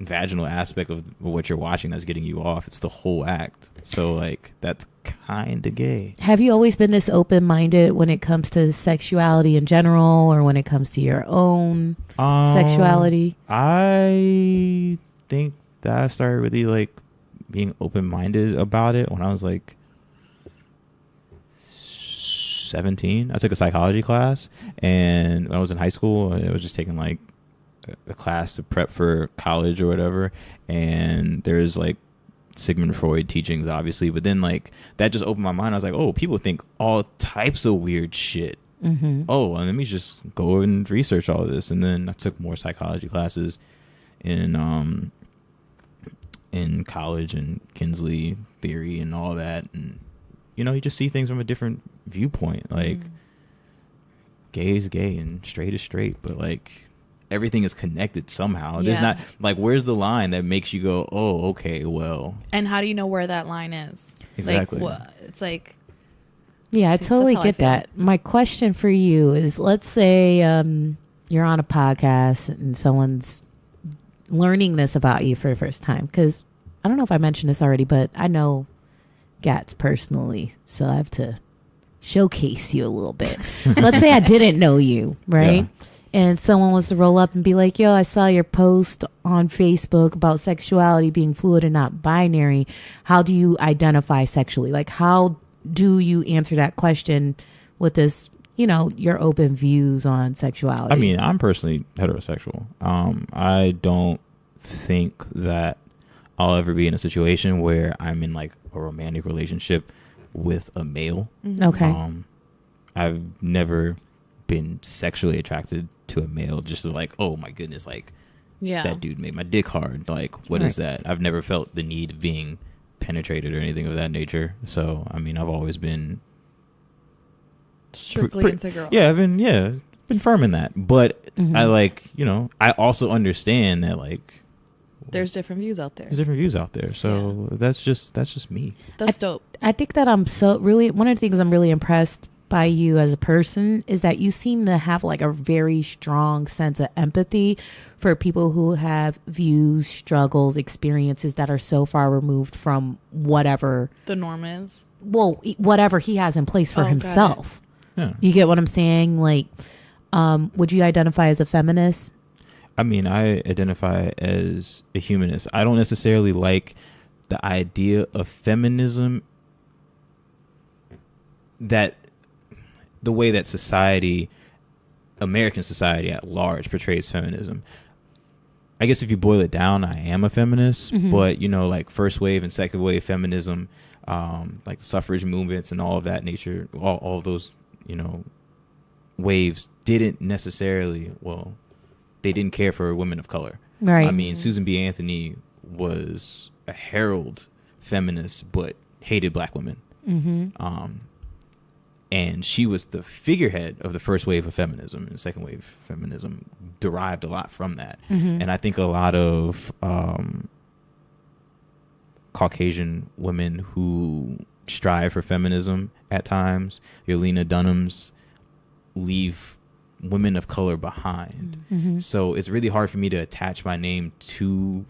S3: vaginal aspect of what you're watching that's getting you off. It's the whole act. So like, that's kind of gay.
S1: Have you always been this open-minded when it comes to sexuality in general, or when it comes to your own sexuality?
S3: I think that I started really like being open-minded about it when I was like 17. I took a psychology class, and when I was in high school, I was just taking like a class to prep for college or whatever, and there's like Sigmund Freud teachings, obviously, but then like that just opened my mind. I was like, oh, people think all types of weird shit. Oh, and let me just go and research all of this. And then I took more psychology classes in college, and Kinsley theory and all that, and you just see things from a different viewpoint. Like, gay is gay and straight is straight, but like, everything is connected somehow. There's not like, where's the line that makes you go, oh, okay, well.
S2: And how do you know where that line is?
S3: Exactly.
S2: Like, it's like,
S1: yeah, I totally get that. My question for you is, let's say you're on a podcast and someone's learning this about you for the first time, because I don't know if I mentioned this already, but I know Gats personally, so I have to showcase you a little bit. Let's say I didn't know you, right? Yeah. And someone was to roll up and be like, yo, I saw your post on Facebook about sexuality being fluid and not binary. How do you identify sexually? Like, how do you answer that question with this, your open views on sexuality?
S3: I mean, I'm personally heterosexual. I don't think that I'll ever be in a situation where I'm in like a romantic relationship with a male.
S1: Okay.
S3: I've never been sexually attracted to a male, just like, oh my goodness, like, that dude made my dick hard. Like, what is that? I've never felt the need of being penetrated or anything of that nature. So, I mean, I've always been
S2: strictly into girls.
S3: Yeah, I've been firm in that. But I like, I also understand that like,
S2: there's different views out there.
S3: So that's just me.
S2: That's dope.
S1: I think that one of the things I'm really impressed by you as a person is that you seem to have like a very strong sense of empathy for people who have views, struggles, experiences that are so far removed from whatever
S2: the norm is.
S1: Well, whatever he has in place for himself.
S3: Yeah.
S1: You get what I'm saying? Like, would you identify as a feminist?
S3: I mean, I identify as a humanist. I don't necessarily like the idea of feminism, that the way that American society at large portrays feminism. I guess if you boil it down, I am a feminist, but like first wave and second wave feminism, like the suffrage movements and all of that nature, all of those, waves didn't necessarily, they didn't care for women of color.
S1: Right.
S3: I mean, Susan B. Anthony was a herald feminist, but hated black women. And she was the figurehead of the first wave of feminism, and second wave feminism derived a lot from that. And I think a lot of Caucasian women who strive for feminism at times, your Lena Dunhams, leave women of color behind. So it's really hard for me to attach my name to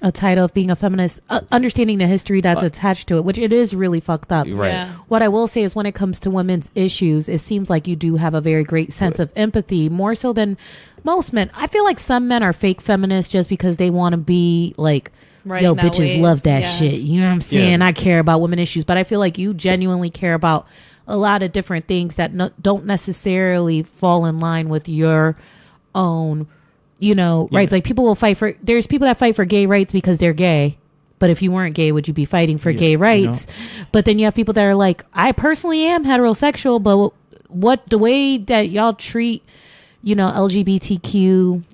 S1: a title of being a feminist, understanding the history that's attached to it, which it is really fucked up.
S3: Right.
S2: Yeah.
S1: What I will say is when it comes to women's issues, it seems like you do have a very great sense of empathy, more so than most men. I feel like some men are fake feminists just because they want to be like, yo, bitches
S2: wave.
S1: love that shit. You know what I'm saying?
S3: Yeah.
S1: I care about women issues, but I feel like you genuinely care about a lot of different things that don't necessarily fall in line with your own rights. Like there's people that fight for gay rights because they're gay, but if you weren't gay, would you be fighting for gay rights? But then you have people that are like, I personally am heterosexual, but the way that y'all treat LGBTQ,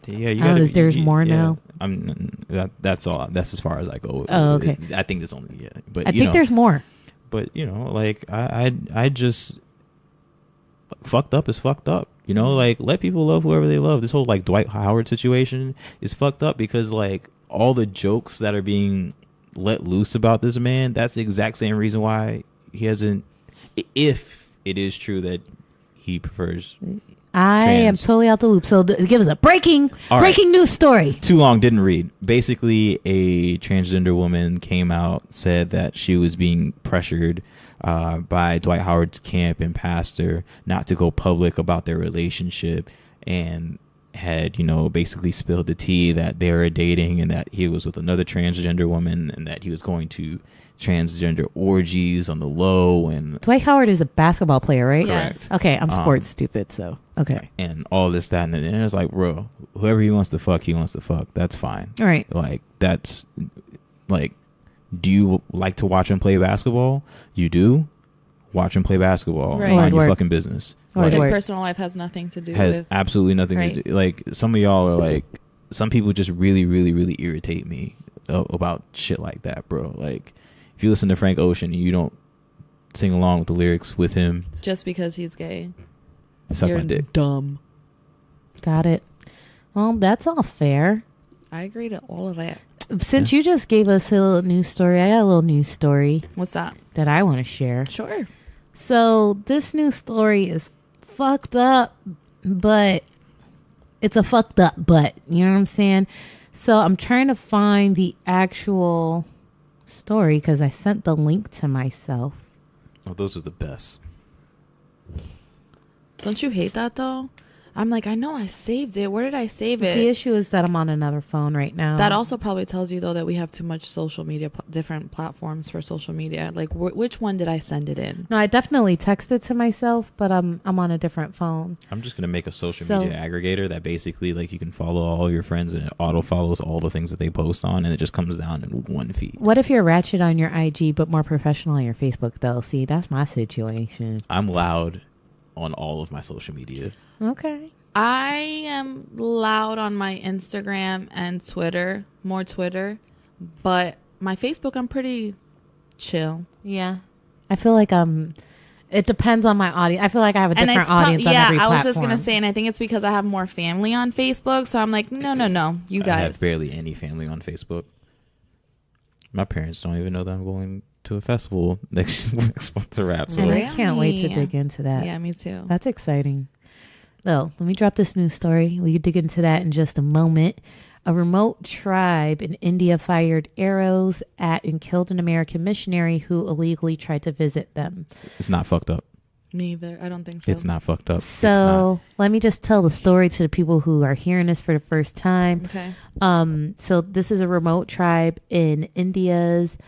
S1: there's more now.
S3: That's all. That's as far as I go.
S1: Oh, okay.
S3: I think it's only but
S1: I think there's more.
S3: But like I just fucked up is fucked up. Like let people love whoever they love. This whole like Dwight Howard situation is fucked up because like all the jokes that are being let loose about this man, that's the exact same reason why he hasn't. If it is true that he prefers.
S1: I am totally out the loop. So give us a breaking news story.
S3: Too long, didn't read. Basically, a transgender woman came out, said that she was being pressured by Dwight Howard's camp and pastor not to go public about their relationship, and had, basically spilled the tea that they were dating and that he was with another transgender woman and that he was going to transgender orgies on the low. And
S1: Dwight Howard is a basketball player, right?
S2: Correct.
S1: Okay, I'm sports stupid, so okay.
S3: And all this, that, and it's like, bro, whoever he wants to fuck, he wants to fuck. That's fine.
S1: All right.
S3: Like, that's, like, do you like to watch him play basketball? You do? Watch him play basketball.
S2: Right.
S3: Mind your fucking business.
S1: Like,
S2: his personal life has nothing to do
S3: has
S2: with.
S3: absolutely nothing to do. Like, some of y'all are like, some people just really, really, really irritate me about shit like that, bro. Like, if you listen to Frank Ocean and you don't sing along with the lyrics with him
S2: just because he's gay,
S3: suck
S2: you're
S3: my dick.
S2: Dumb.
S1: Got it. Well, that's all fair.
S2: I agree to all of that.
S1: Since you just gave us a little news story, I got a little news story.
S2: What's that?
S1: That I want to share.
S2: Sure.
S1: So this news story is fucked up, but it's a fucked up but. You know what I'm saying? So I'm trying to find the actual story because I sent the link to myself.
S3: Oh, those are the best.
S2: Don't you hate that though? I'm like, I know I saved it. Where did I save it?
S1: The issue is that I'm on another phone right now.
S2: That also probably tells you though that we have too much social media, different platforms for social media. Like, which one did I send it in?
S1: No, I definitely texted to myself, but I'm on a different phone.
S3: I'm just gonna make a social media aggregator that basically like you can follow all your friends and it auto follows all the things that they post on, and it just comes down in one feed.
S1: What if you're ratchet on your IG but more professional on your Facebook though? See, that's my situation.
S3: I'm loud on all of my social media.
S1: Okay.
S2: I am loud on my Instagram and Twitter, more Twitter, but my Facebook, I'm pretty chill.
S1: Yeah. I feel like it depends on my audience. I feel like I have a different audience on every platform.
S2: I was just going to say, and I think it's because I have more family on Facebook. So I'm like, no, you guys.
S3: I have barely any family on Facebook. My parents don't even know that I'm going to a festival next month to rap. So
S1: and I can't wait to dig into that.
S2: Yeah, me too.
S1: That's exciting. So let me drop this news story. We can dig into that in just a moment. A remote tribe in India fired arrows at and killed an American missionary who illegally tried to visit them.
S3: It's not fucked up.
S2: Me either. I don't think so.
S3: It's not fucked up.
S1: So let me just tell the story to the people who are hearing this for the first time.
S2: Okay.
S1: So this is a remote tribe in India's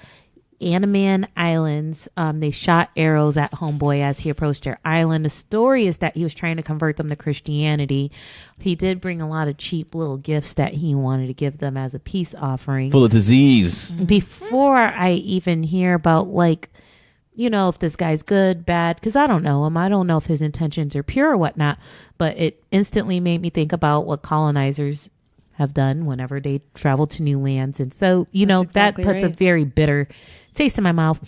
S1: Andaman Islands. They shot arrows at homeboy as he approached their island. The story is that he was trying to convert them to Christianity. He did bring a lot of cheap little gifts that he wanted to give them as a peace offering.
S3: Full of disease.
S1: Before I even hear about if this guy's good, bad, because I don't know him. I don't know if his intentions are pure or whatnot, but it instantly made me think about what colonizers have done whenever they travel to new lands. And so, that puts a very bitter taste in my mouth.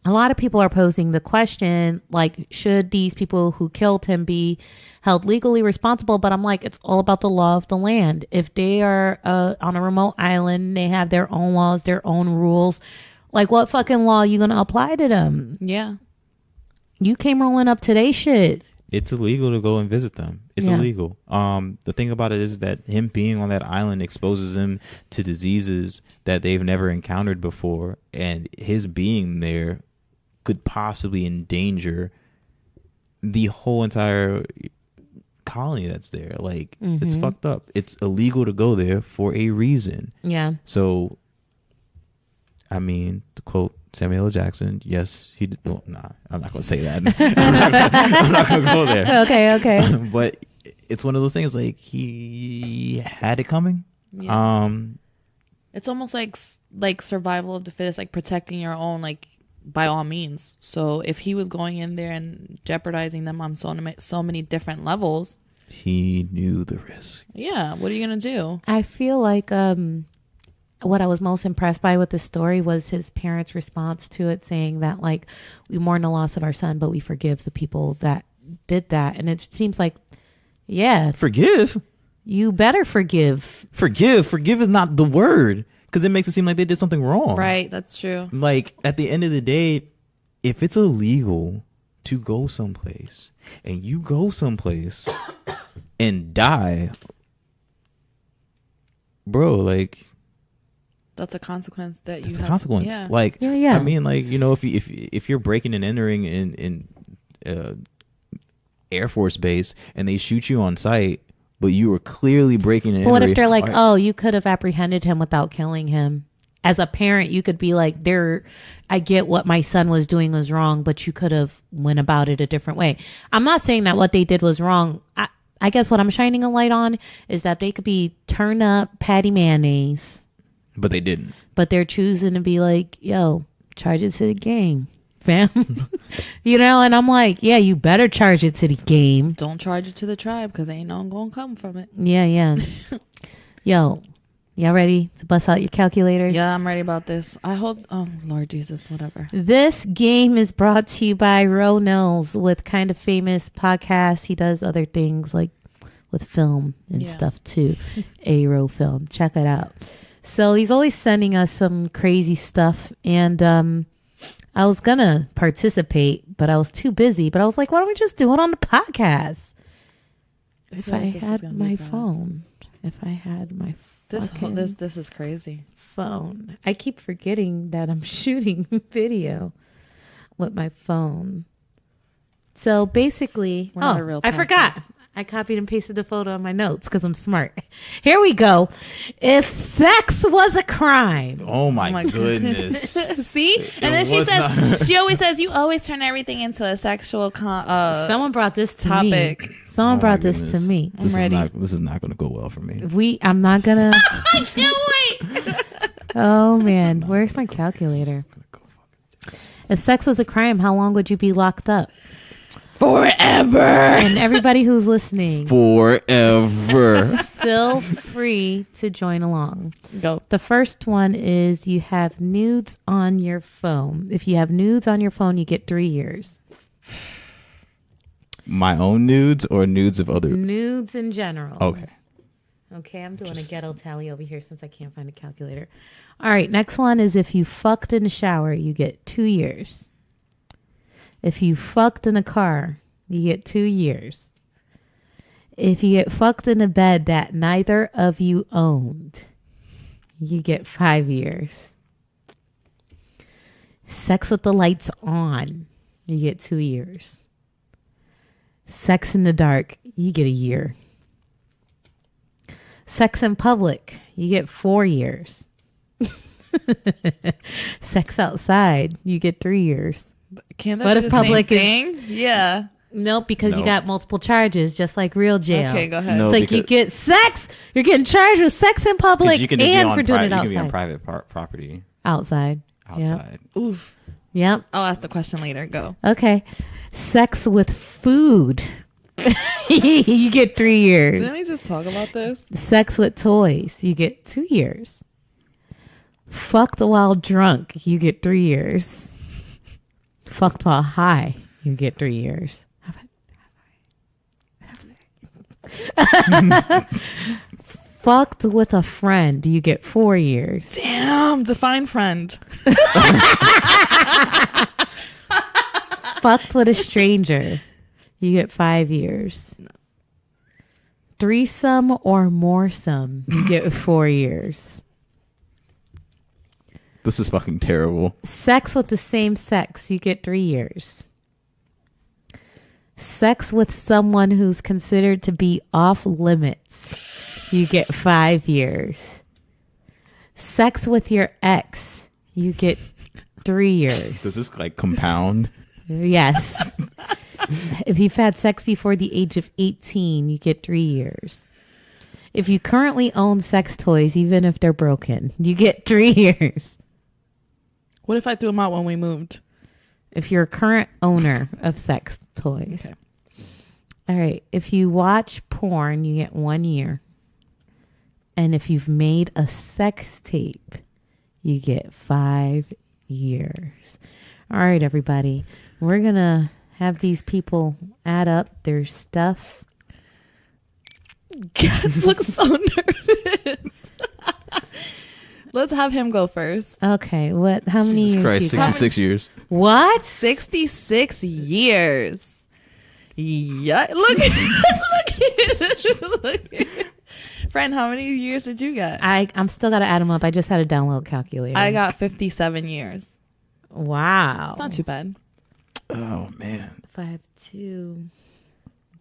S1: A lot of people are posing the question, like, should these people who killed him be held legally responsible? But I'm like, it's all about the law of the land. If they are on a remote island, they have their own laws, their own rules. Like, what fucking law are you going to apply to them?
S2: Yeah.
S1: You came rolling up today shit.
S3: It's illegal to go and visit them. It's illegal. The thing about it is that him being on that island exposes him to diseases that they've never encountered before. And his being there could possibly endanger the whole entire colony that's there. Like, it's fucked up. It's illegal to go there for a reason.
S1: Yeah.
S3: So, I mean, to quote Samuel L. Jackson, yes, he did. Well, nah, I'm not going to say that. I'm not going to go there.
S1: Okay.
S3: But it's one of those things, like, he had it coming.
S2: Yeah. It's almost like survival of the fittest, like protecting your own, like, by all means. So if he was going in there and jeopardizing them on so many different levels.
S3: He knew the risk.
S2: Yeah. What are you gonna do?
S1: I feel like what I was most impressed by with this story was his parents' response to it, saying that like we mourn the loss of our son, but we forgive the people that did that. And it seems like, yeah,
S3: Forgive?
S1: you better forgive.
S3: Forgive is not the word, because it makes it seem like they did something wrong.
S2: Right. That's true.
S3: Like, at the end of the day, if it's illegal to go someplace and you go someplace and die, bro, like,
S2: That's a consequence that
S3: that's
S2: you
S3: a consequence.
S2: Yeah.
S3: Like,
S1: Yeah.
S3: I mean, like, you know, if you're breaking and entering in Air Force Base and they shoot you on sight, but you were clearly breaking and
S1: But what if
S3: entering.
S1: they're like, oh, you could have apprehended him without killing him? As a parent, you could be like, I get what my son was doing was wrong, but you could have went about it a different way. I'm not saying that what they did was wrong. I guess what I'm shining a light on is that they could be turn up patty mayonnaise,
S3: But they didn't.
S1: but they're choosing to be like, yo, charge it to the game, fam. You know, and I'm like, yeah, you better charge it to the game.
S2: Don't charge it to the tribe because ain't no one gonna come from it.
S1: Yeah. Yo, y'all ready to bust out your calculators?
S2: Yeah, I'm ready about this. I hope. Oh Lord Jesus, whatever.
S1: This game is brought to you by Ronels with Kind of Famous podcast. He does other things like with film and stuff too. Aero film. Check it out. So he's always sending us some crazy stuff. And I was going to participate, but I was too busy. But I was like, why don't we just do it on the podcast? If I had my phone. If I had my phone.
S2: This is crazy.
S1: Phone. I keep forgetting that I'm shooting video with my phone. So basically,
S2: We're not a real
S1: I
S2: podcast.
S1: forgot. I copied and pasted the photo on my notes because I'm smart. Here we go. If sex was a crime.
S3: Oh my
S2: my
S3: goodness.
S2: See? And then she
S3: was
S2: says,
S3: not.
S2: she always says, you always turn everything into a sexual
S1: Someone brought this to
S2: topic.
S1: me. Someone
S3: Oh my
S1: brought this to
S3: goodness.
S1: me.
S3: This
S2: ready.
S3: This is not going to go well for me.
S1: I'm not gonna.
S2: I can't wait.
S1: Oh man, where's my calculator? If sex was a crime, how long would you be locked up?
S2: Forever.
S1: And everybody who's listening,
S3: Forever.
S1: feel free to join along.
S2: Go.
S1: The first one is you have nudes on your phone. If you have nudes on your phone, you get 3 years.
S3: My own nudes or nudes of other?
S1: Nudes in general.
S3: Okay.
S1: Okay, I'm doing a ghetto tally over here since I can't find a calculator. All right, next one is if you fucked in the shower, you get 2 years. If you fucked in a car, you get 2 years. If you get fucked in a bed that neither of you owned, you get 5 years. Sex with the lights on, you get 2 years. Sex in the dark, you get a year. Sex in public, you get 4 years. Sex outside, you get 3 years.
S2: Can't that
S1: What
S2: be
S1: if
S2: the
S1: public
S2: same thing? Yeah.
S1: Nope, because you
S3: No.
S1: got multiple charges, just like real jail.
S2: Okay, go ahead.
S3: No.
S1: It's like you
S3: because-
S1: get sex, you're getting charged with sex in public
S3: You can
S1: and
S3: be
S1: for doing it
S3: you can be on
S1: outside.
S3: private property
S1: Outside.
S3: outside.
S2: Oof.
S1: Yep.
S2: I'll ask the question later. Go.
S1: Okay. Sex with food. You get 3 years.
S2: Didn't we just talk about this?
S1: Sex with toys. You get 2 years. Fucked while drunk. You get 3 years. Fucked while high. You get 3 years. Fucked with a friend. You get 4 years.
S2: Damn. Define friend.
S1: Fucked with a stranger. You get 5 years. Threesome or moresome. You get 4 years.
S3: This is fucking terrible.
S1: Sex with the same sex, you get 3 years. Sex with someone who's considered to be off limits, you get 5 years. Sex with your ex, you get 3 years.
S3: Does this like compound?
S1: Yes. If you've had sex before the age of 18, you get 3 years. If you currently own sex toys, even if they're broken, you get 3 years.
S2: What if I threw them out when we moved?
S1: If you're a current owner of sex toys.
S2: Okay.
S1: All right. If you watch porn, you get 1 year. And if you've made a sex tape, you get 5 years. All right, everybody. We're going to have these people add up their stuff.
S2: God looks so nervous. Let's have him go first.
S1: Okay. What? How many
S3: Jesus
S1: years?
S3: Christ,
S1: you got?
S3: 66 years.
S1: What?
S2: 66 years. Yeah. Look at look at it. Friend, how many years did you get?
S1: I'm still got to add them up. I just had a download calculator.
S2: I got 57 years.
S1: Wow.
S2: It's not too bad.
S3: Oh man,
S1: 5, 2,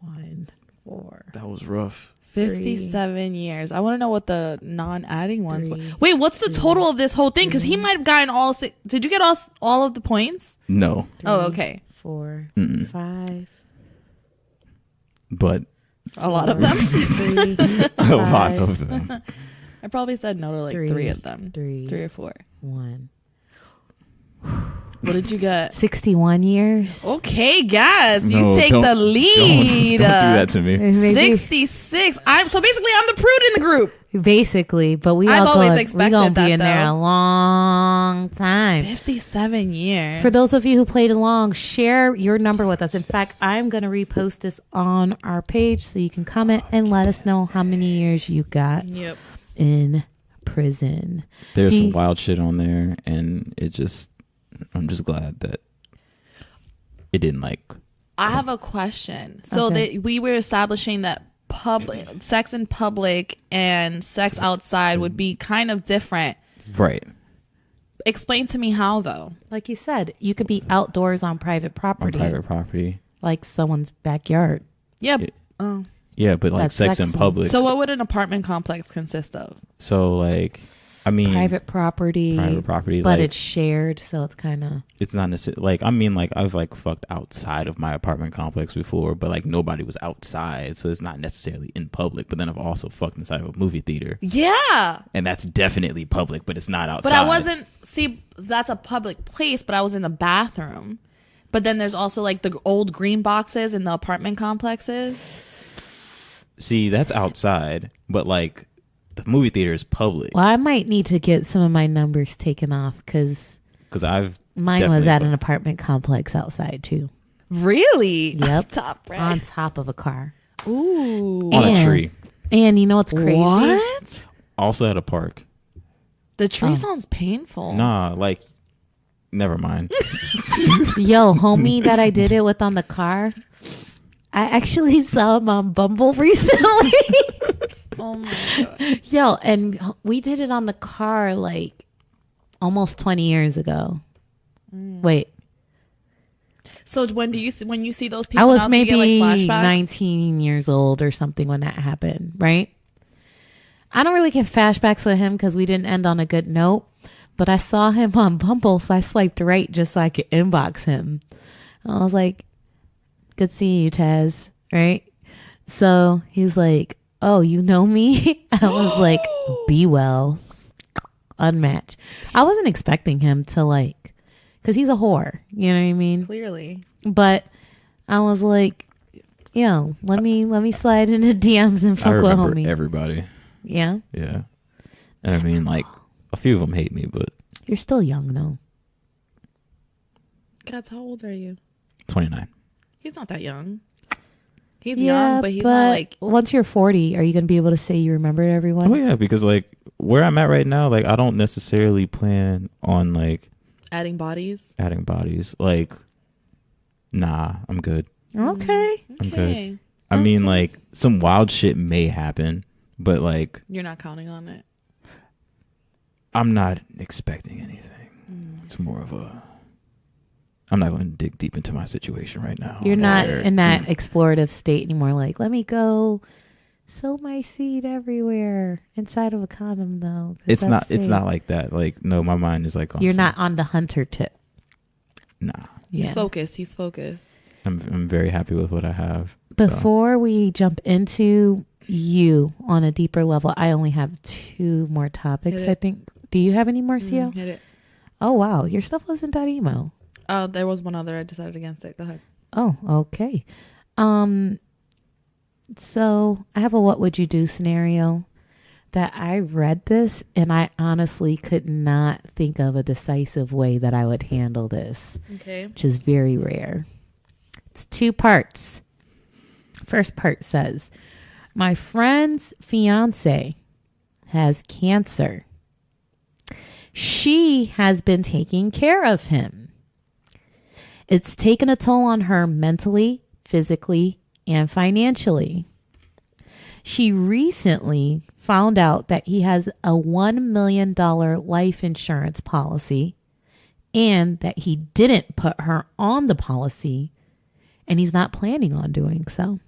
S1: 1, 4.
S3: that was rough.
S2: 57 years. I want to know what the non-adding ones were.
S1: 3,
S2: Wait, what's the total of this whole thing? Because he might have gotten all six. Did you get all of the points?
S3: No,
S1: 3,
S2: Oh, okay.
S1: 4,
S3: Mm-mm.
S1: 5.
S3: but
S2: A lot of them.
S1: 3,
S3: a lot of them.
S2: I probably said no to like 3 of them.
S1: 3,
S2: 3 or 4.
S1: 1.
S2: What did you get?
S1: 61 years.
S2: Okay, guys, you
S3: No,
S2: take
S3: don't-
S2: the lead.
S3: Don't do that to me.
S1: Maybe-
S2: 66. I'm the prude in the group.
S1: Basically, but
S2: I've always
S1: we
S2: expected
S1: gonna be
S2: that,
S1: in there
S2: though.
S1: a long time.
S2: 57 years.
S1: For those of you who played along, share your number with us. In fact, I'm going to repost this on our page so you can comment and let us know how many years you got
S2: Yep.
S1: in prison.
S3: There's
S1: Do
S3: some
S1: you-
S3: wild shit on there, and I'm just glad that it didn't like.
S2: I have a question. So
S1: Okay.
S2: that we were establishing that sex in public and sex outside would be kind of different.
S3: Right.
S2: Explain to me how, though.
S1: Like you said, you could be outdoors on private
S3: On
S1: property,
S3: private property.
S1: like someone's backyard.
S2: Yeah.
S3: Yeah.
S2: Oh.
S3: Yeah, but like
S1: That's
S3: sex in
S1: sexy.
S3: public.
S2: So what would an apartment complex consist of?
S3: So like, I mean,
S1: Private property,
S3: property,
S1: but
S3: like
S1: it's shared, so it's kind of
S3: it's not necessarily like, I mean, like I've like fucked outside of my apartment complex before, but like nobody was outside, so it's not necessarily in public. But then I've also fucked inside of a movie theater,
S2: Yeah.
S3: and that's definitely public, but it's not outside.
S2: But I wasn't, see, that's a public place, but I was in the bathroom. But then there's also like the old green boxes in the apartment complexes.
S3: See, that's outside, but like the movie theater is public.
S1: Well, I might need to get some of my numbers taken off because
S3: Because I've
S1: mine was
S3: definitely
S1: at an
S3: fucked-
S1: apartment complex outside too.
S2: Really?
S1: Yep.
S2: Top right.
S1: On top of a car.
S2: Ooh.
S3: on a
S1: And-
S3: tree.
S1: And you know what's crazy?
S2: What?
S3: Also at a park.
S2: The tree
S1: Oh.
S2: sounds painful.
S3: Nah, like, never mind.
S1: Yo, homie that I did it with on the car, I actually saw him on Bumble recently.
S2: Oh my god.
S1: Yo, and we did it on the car like almost 20 years ago. Wait,
S2: So when you see those people,
S1: I was
S2: now, do
S1: maybe
S2: you get, like, flashbacks?
S1: 19 years old or something when that happened, right? I don't really get flashbacks with him because we didn't end on a good note, but I saw him on Bumble, so I swiped right just so I could inbox him. I was like, good seeing you, Taz, right? So he's like, oh, you know me? I was like, be well, unmatched. I wasn't expecting him to like, because he's a whore, you know what I mean?
S2: Clearly.
S1: But I was like, yo, let me slide into DMs and
S3: I
S1: fuck with
S3: remember
S1: homie.
S3: everybody.
S1: Yeah,
S3: Yeah. And I mean, like, a few of them hate me, but
S1: you're still young though.
S2: God, how old are you?
S3: 29.
S2: He's not that young. He's young, but he's not like.
S1: once you're 40, are you gonna be able to say you remembered everyone?
S3: Oh, yeah, because, like, where I'm at right now, like, I don't necessarily plan on, like,
S2: Adding bodies.
S3: adding bodies. Like, nah, I'm good.
S1: Okay.
S3: I'm good.
S2: Okay.
S3: I mean, like, some wild shit may happen, but, like,
S2: You're not counting on it.
S3: I'm not expecting anything. It's more of a... I'm not going to dig deep into my situation right now.
S1: You're not
S3: Or-
S1: in that explorative state anymore. Like, let me go sow my seed everywhere inside of a condom, though. 'cause
S3: It's not.
S1: that's
S3: It's
S1: safe.
S3: not like that. Like, no, my mind is like. On
S1: You're
S3: some-
S1: not on the hunter tip.
S3: Nah,
S2: He's
S1: Yeah.
S2: focused. He's focused.
S3: I'm very happy with what I have.
S1: Before we jump into you on a deeper level, I only have 2 more topics.
S2: Hit
S1: I
S2: it.
S1: think. Do you have any more, Cio?
S2: Hit it.
S1: Oh wow, your stuff wasn't that emo.
S2: Oh, there was one other. I decided against it. Go ahead.
S1: Oh, okay. So I have a what would you do scenario that I read this and I honestly could not think of a decisive way that I would handle this,
S2: Okay.
S1: which is very rare. It's 2 parts. First part says, my friend's fiance has cancer. She has been taking care of him. It's taken a toll on her mentally, physically, and financially. She recently found out that he has a $1 million life insurance policy and that he didn't put her on the policy and he's not planning on doing so.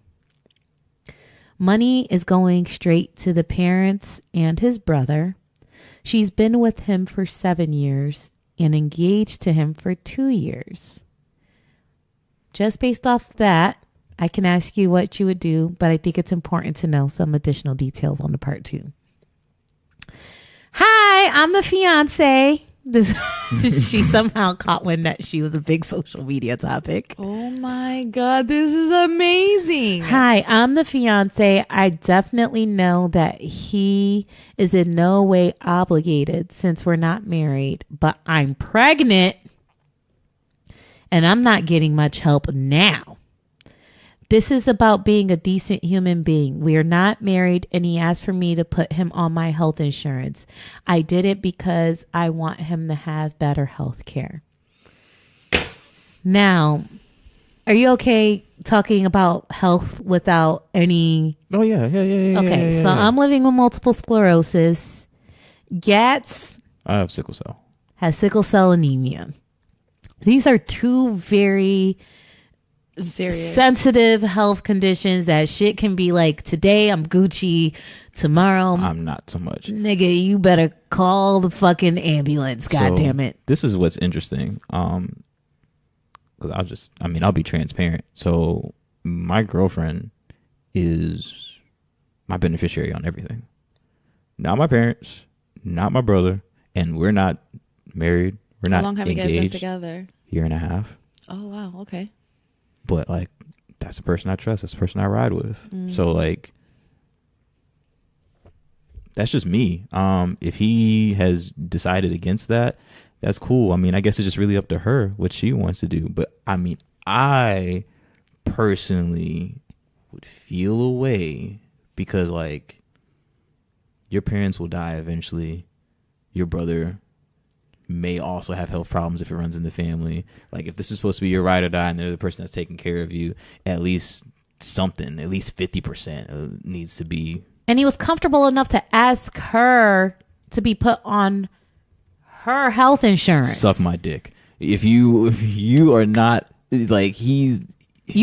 S1: Money is going straight to the parents and his brother. She's been with him for 7 years and engaged to him for 2 years. Just based off that, I can ask you what you would do, but I think it's important to know some additional details on the part 2. Hi, I'm the fiance. She somehow caught wind that she was a big social media topic.
S2: Oh my God, this is amazing.
S1: Hi, I'm the fiance. I definitely know that he is in no way obligated since we're not married, but I'm pregnant and I'm not getting much help now. This is about being a decent human being. We are not married, and he asked for me to put him on my health insurance. I did it because I want him to have better health care. Now, are you okay talking about health without any...
S3: Oh, yeah.
S1: Okay, so I'm living with multiple sclerosis. Gats
S3: I have sickle cell.
S1: has sickle cell anemia. These are 2 very...
S2: Serious.
S1: sensitive health conditions that shit can be like, today I'm Gucci, tomorrow
S3: I'm not so much.
S1: nigga, you better call the fucking ambulance, god damn it.
S3: This is what's interesting. Because I'll be transparent. So my girlfriend is my beneficiary on everything. Not my parents, not my brother, and we're not married. We're not
S2: How long have
S3: engaged.
S2: you guys been together?
S3: 1.5 years.
S2: Oh, wow. Okay.
S3: But like, that's the person I trust. That's the person I ride with. So like, that's just me. If he has decided against that, that's cool. I mean, I guess it's just really up to her what she wants to do. But I mean, I personally would feel a way because like, your parents will die eventually. Your brother may also have health problems if it runs in the family. Like if this is supposed to be your ride or die and they're the person that's taking care of you, at least something, at least 50% needs to be.
S1: And he was comfortable enough to ask her to be put on her health insurance.
S3: Suck my dick. If you are not like
S1: you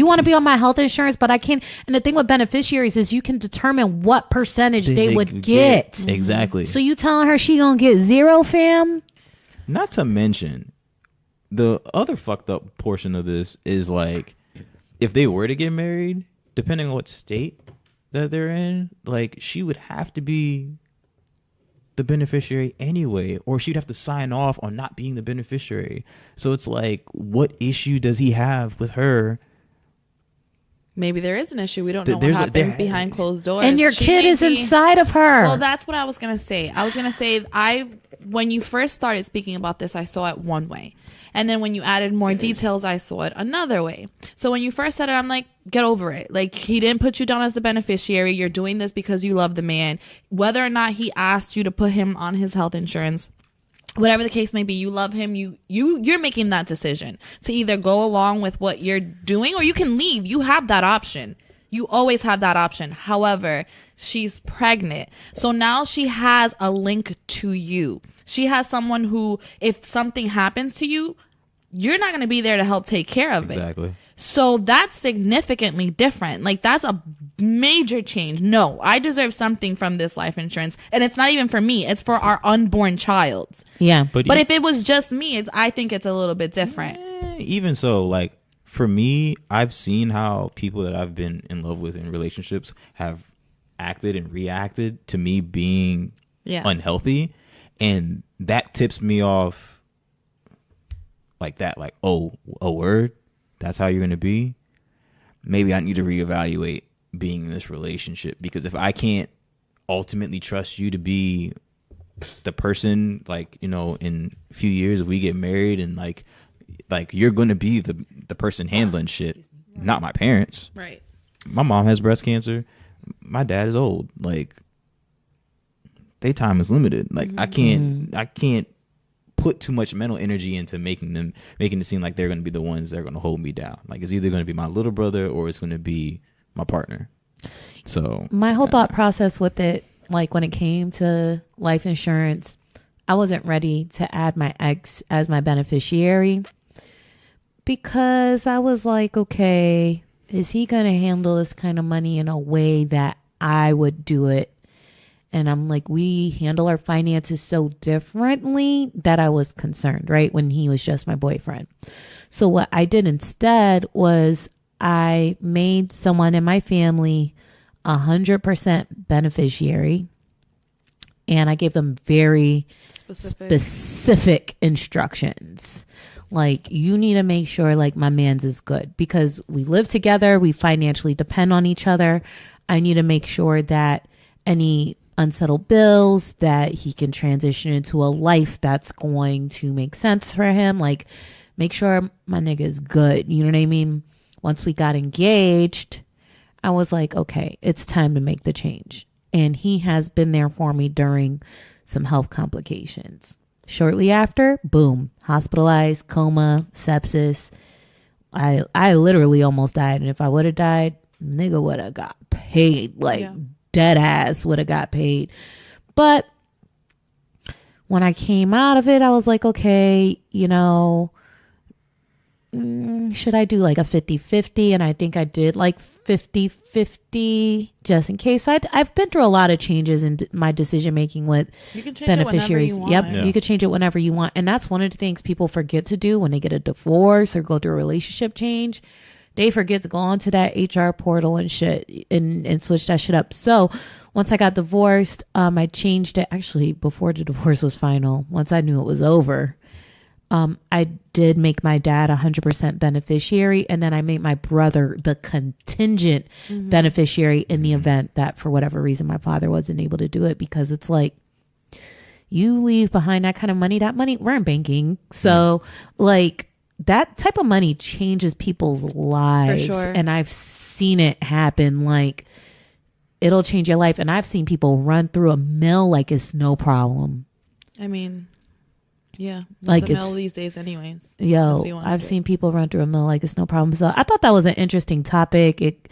S1: want to be on my health insurance, but I can't. And the thing with beneficiaries is you can determine what percentage they would get.
S3: Exactly.
S1: So you telling her she gonna get 0, fam?
S3: Not to mention, the other fucked up portion of this is like, if they were to get married, depending on what state that they're in, like she would have to be the beneficiary anyway, or she'd have to sign off on not being the beneficiary. So it's like, what issue does he have with her?
S2: Maybe there is an issue. We don't know what happens behind closed doors.
S1: And your kid is inside of her.
S2: Well, that's what I was going to say. When you first started speaking about this, I saw it one way. And then when you added more details, I saw it another way. So when you first said it, I'm like, get over it. Like, he didn't put you down as the beneficiary. You're doing this because you love the man. Whether or not he asked you to put him on his health insurance, whatever the case may be, you love him. You're making that decision to either go along with what you're doing or you can leave. You have that option. You always have that option. However, she's pregnant. So now she has a link to you. She has someone who, if something happens to you, you're not going to be there to help take care of it.
S3: Exactly.
S2: So that's significantly different. Like, that's a major change. No, I deserve something from this life insurance. And it's not even for me. It's for our unborn child.
S1: Yeah.
S2: But if it was just me, I think it's a little bit different.
S3: Even so, like, for me, I've seen how people that I've been in love with in relationships have acted and reacted to me being unhealthy. And that tips me off like that. Like, oh, a word? That's how you're going to be? Maybe I need to reevaluate being in this relationship, because if I can't ultimately trust you to be the person, like, you know, in a few years if we get married, and like you're going to be the person handling shit, not my parents.
S2: Right.
S3: My mom has breast cancer. My dad is old. Like, their time is limited. Like, I can't put too much mental energy into making it seem like they're going to be the ones that are going to hold me down. Like, it's either going to be my little brother or it's going to be my partner. So
S1: my whole thought process with it, like when it came to life insurance, I wasn't ready to add my ex as my beneficiary, because I was like, okay, is he going to handle this kind of money in a way that I would do it? And I'm like, we handle our finances so differently that I was concerned, right? When he was just my boyfriend. So what I did instead was I made someone in my family 100% beneficiary. And I gave them very specific instructions. Like, you need to make sure like my man's is good, because we live together. We financially depend on each other. I need to make sure that any unsettled bills, that he can transition into a life that's going to make sense for him. Like, make sure my nigga is good. You know what I mean? Once we got engaged, I was like, okay, it's time to make the change. And he has been there for me during some health complications. Shortly after, boom, hospitalized, coma, sepsis. I literally almost died. And if I would have died, nigga would have got paid. Like, dead ass would have got paid. But when I came out of it, I was like, okay, you know, should I do like a 50-50? And I think I did like 50-50 just in case. So I've been through a lot of changes in my decision making with beneficiaries. You could change it whenever you want. And that's one of the things people forget to do when they get a divorce or go through a relationship change. They forget to go onto that HR portal and shit and switch that shit up. So once I got divorced, I changed it actually before the divorce was final. Once I knew it was over, I did make my dad 100% beneficiary. And then I made my brother the contingent beneficiary in the event that for whatever reason my father wasn't able to do it, because it's like, you leave behind that kind of money, we're in banking. So like, that type of money changes people's lives. For sure. And I've seen it happen. Like, it'll change your life. And I've seen people run through a mill like it's no problem.
S2: I mean, yeah.
S1: Like,
S2: a mill these days anyways.
S1: Yo, I've seen people run through a mill like it's no problem. So I thought that was an interesting topic. It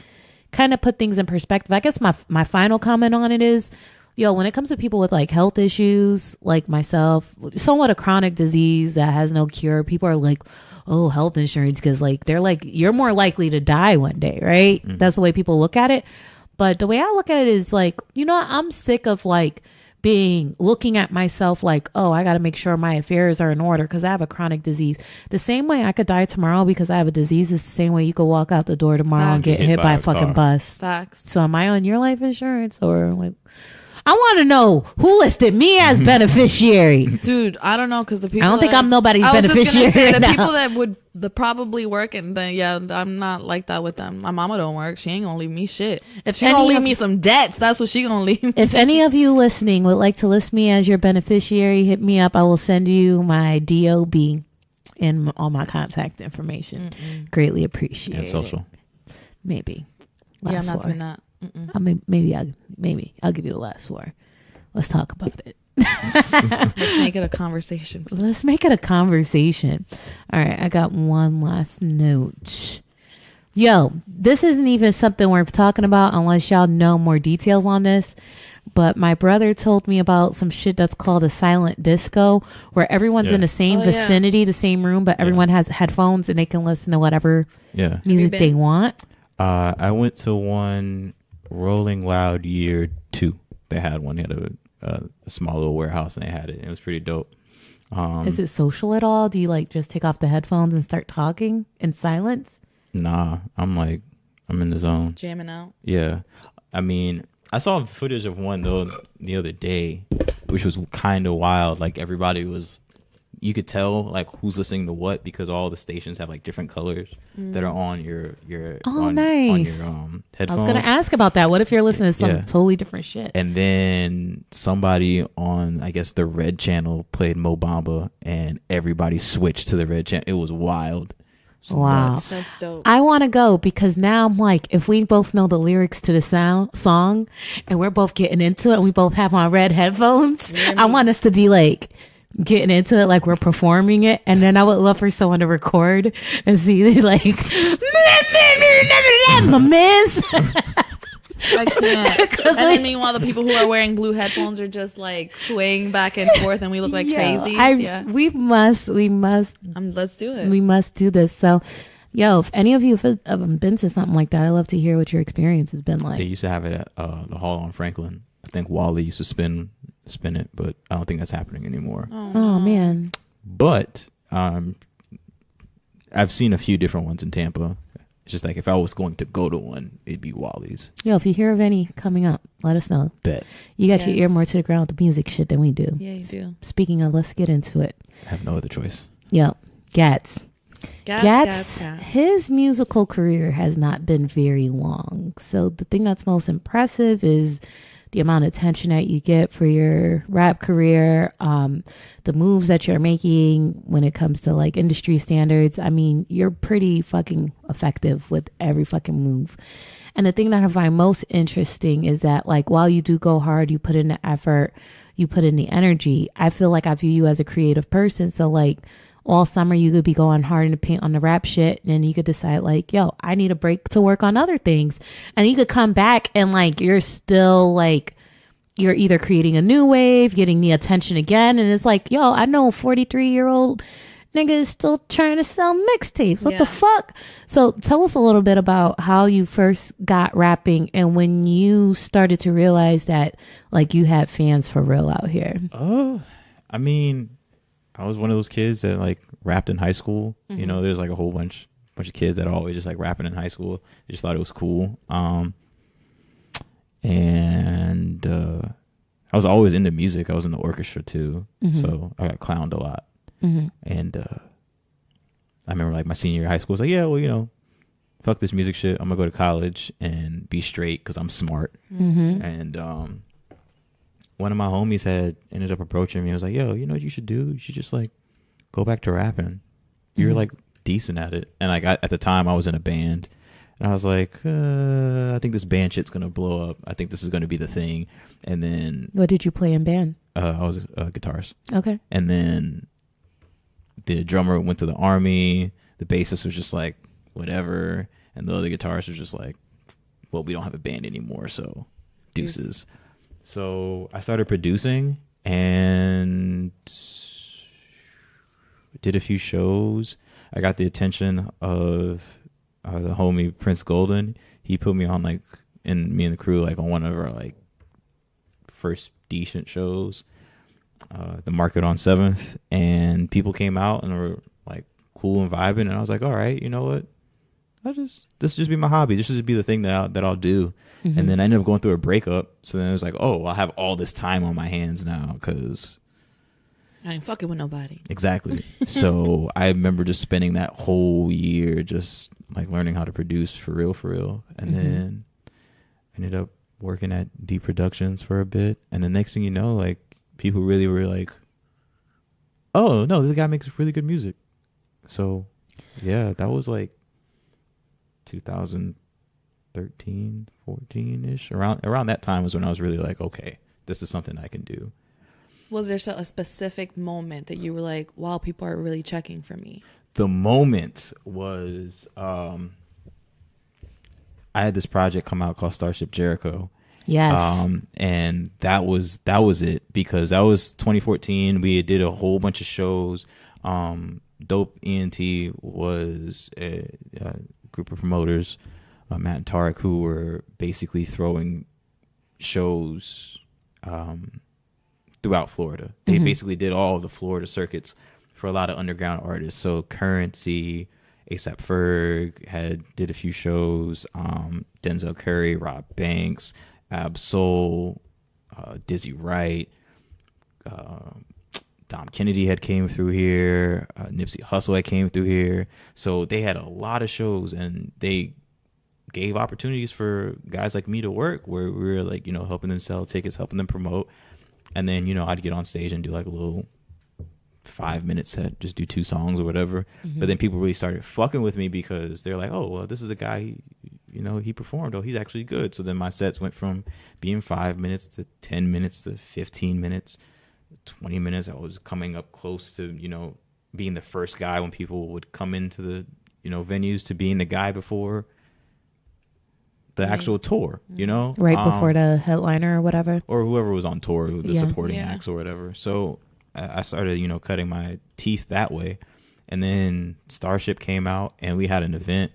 S1: kind of put things in perspective. I guess my final comment on it is, yo, when it comes to people with like health issues, like myself, somewhat a chronic disease that has no cure, people are like, oh, health insurance, because like they're like, you're more likely to die one day, right? Mm-hmm. That's the way people look at it. But the way I look at it is like, you know, I'm sick of like looking at myself like, oh, I got to make sure my affairs are in order because I have a chronic disease. The same way I could die tomorrow because I have a disease is the same way you could walk out the door tomorrow and get hit by a fucking bus.
S2: Facts.
S1: So am I on your life insurance, or like, I want to know who listed me as beneficiary.
S2: Dude, I don't know, because the people
S1: I don't think I'm nobody's beneficiary.
S2: The people that would probably work, and then I'm not like that with them. My mama don't work. She ain't gonna leave me shit. If she gonna leave me some debts, that's what she gonna leave me. If
S1: any of you listening would like to list me as your beneficiary, hit me up. I will send you my DOB and all my contact information. Greatly appreciate
S3: and social.
S1: Maybe.
S2: I'm not doing that.
S1: I mean, maybe I'll give you the last four. Let's talk about it.
S2: Let's make it a conversation.
S1: Let's make it a conversation. All right, I got one last note. Yo, this isn't even something worth talking about unless y'all know more details on this. But my brother told me about some shit that's called a silent disco, where everyone's in the same vicinity, the same room, but everyone has headphones and they can listen to whatever music they want.
S3: I went to one Rolling Loud year 2. They had one. They had a small little warehouse and they had it. It was pretty dope.
S1: Is it social at all? Do you like just take off the headphones and start talking in silence?
S3: Nah, I'm in the zone.
S2: Jamming out.
S3: Yeah. I mean, I saw footage of one though the other day, which was kind of wild. Like everybody was you could tell like who's listening to what because all the stations have like different colors that are on your on
S1: nice.
S3: your
S1: I
S3: headphones.
S1: was gonna ask about that. What if you're listening to some totally different shit?
S3: And then somebody on, I guess, the red channel played Mo Bamba, and everybody switched to the red channel. It was wild. It was
S1: Wow.
S3: nuts.
S2: That's dope.
S1: I want to go because now I'm like, if we both know the lyrics to the song and we're both getting into it and we both have on red headphones, I want us to be like getting into it like we're performing it. And then I would love for someone to record and see like, my miss.
S2: I can't. And then meanwhile, the people who are wearing blue headphones are just like swaying back and forth, and we look like crazy.
S1: We must.
S2: Let's do it.
S1: We must do this. So, yo, if any of you have been to something like that, I'd love to hear what your experience has been like.
S3: They used to have it at the hall on Franklin. I think Wally used to spin it, but I don't think that's happening anymore.
S1: Oh man.
S3: But I've seen a few different ones in Tampa. It's just like if I was going to go to one, it'd be Wally's.
S1: Yo, if you hear of any coming up, let us know.
S3: Bet.
S1: You got your ear more to the ground with the music shit than we do.
S2: Yeah, you do.
S1: Speaking of, let's get into it.
S3: I have no other choice.
S1: Yo, Gats.
S2: Gats.
S1: His musical career has not been very long. So the thing that's most impressive is the amount of attention that you get for your rap career, the moves that you're making when it comes to like industry standards. I mean, you're pretty fucking effective with every fucking move. And the thing that I find most interesting is that like while you do go hard, you put in the effort, you put in the energy. I feel like I view you as a creative person. So like all summer you could be going hard in the paint on the rap shit, and then you could decide like, yo, I need a break to work on other things. And you could come back and like you're still like you're either creating a new wave, getting the attention again, and it's like, yo, I know a 43-year-old nigga is still trying to sell mixtapes. What the fuck? So tell us a little bit about how you first got rapping and when you started to realize that like you had fans for real out here.
S3: I mean, I was one of those kids that like rapped in high school.
S1: Mm-hmm.
S3: You know, there's like a whole bunch of kids that are always just like rapping in high school. They just thought it was cool. And I was always into music. I was in the orchestra too. Mm-hmm. So I got clowned a lot. Mm-hmm. And I remember like my senior year of high school, I was like, yeah, well, you know, fuck this music shit. I'm gonna go to college and be straight because I'm smart. Mm-hmm. And one of my homies had ended up approaching me. I was like, yo, you know what you should do? You should just like go back to rapping. You're like decent at it. And like at the time I was in a band. And I was like, I think this band shit's going to blow up. I think this is going to be the thing. And then...
S1: What did you play in band?
S3: I was guitarist.
S1: Okay.
S3: And then the drummer went to the army. The bassist was just like, whatever. And the other guitarist was just like, well, we don't have a band anymore, so deuces. So I started producing and did a few shows. I got the attention of... the homie Prince Golden. He put me on like, and me and the crew like on one of our like first decent shows, the Market on 7th, and people came out and were like cool and vibing, and I was like, all right, you know what? This just be my hobby. This should be the thing that I'll do. Mm-hmm. And then I ended up going through a breakup. So then it was like, oh, I have all this time on my hands now because
S2: I ain't fucking with nobody.
S3: Exactly. So I remember just spending that whole year just like learning how to produce for real. And then ended up working at D Productions for a bit. And the next thing you know, like people really were like, oh no, this guy makes really good music. So yeah, that was like 2013, 14-ish. Around that time was when I was really like, okay, this is something I can do.
S2: Was there a specific moment that you were like, wow, people are really checking for me?
S3: The moment was I had this project come out called Starship Jericho.
S1: Yes.
S3: And that was it because that was 2014. We did a whole bunch of shows. Dope ENT was a group of promoters, Matt and Tarek, who were basically throwing shows throughout Florida. They basically did all of the Florida circuits for a lot of underground artists. So Currency, ASAP Ferg did a few shows. Denzel Curry, Rob Banks, Ab Soul, Dizzy Wright, Dom Kennedy had came through here. Nipsey Hussle had came through here. So they had a lot of shows, and they gave opportunities for guys like me to work, where we were like, helping them sell tickets, helping them promote. And then, I'd get on stage and do like a little 5-minute set, just do 2 songs or whatever.
S1: Mm-hmm.
S3: But then people really started fucking with me because they're like, oh, well, this is a guy, he performed. Oh, he's actually good. So then my sets went from being 5 minutes to 10 minutes to 15 minutes, 20 minutes. I was coming up close to, being the first guy when people would come into the, venues, to being the guy before the actual tour,
S1: right before the headliner or whatever,
S3: or whoever was on tour, the supporting
S2: Yeah.
S3: acts or whatever. So I started, cutting my teeth that way. And then Starship came out, and we had an event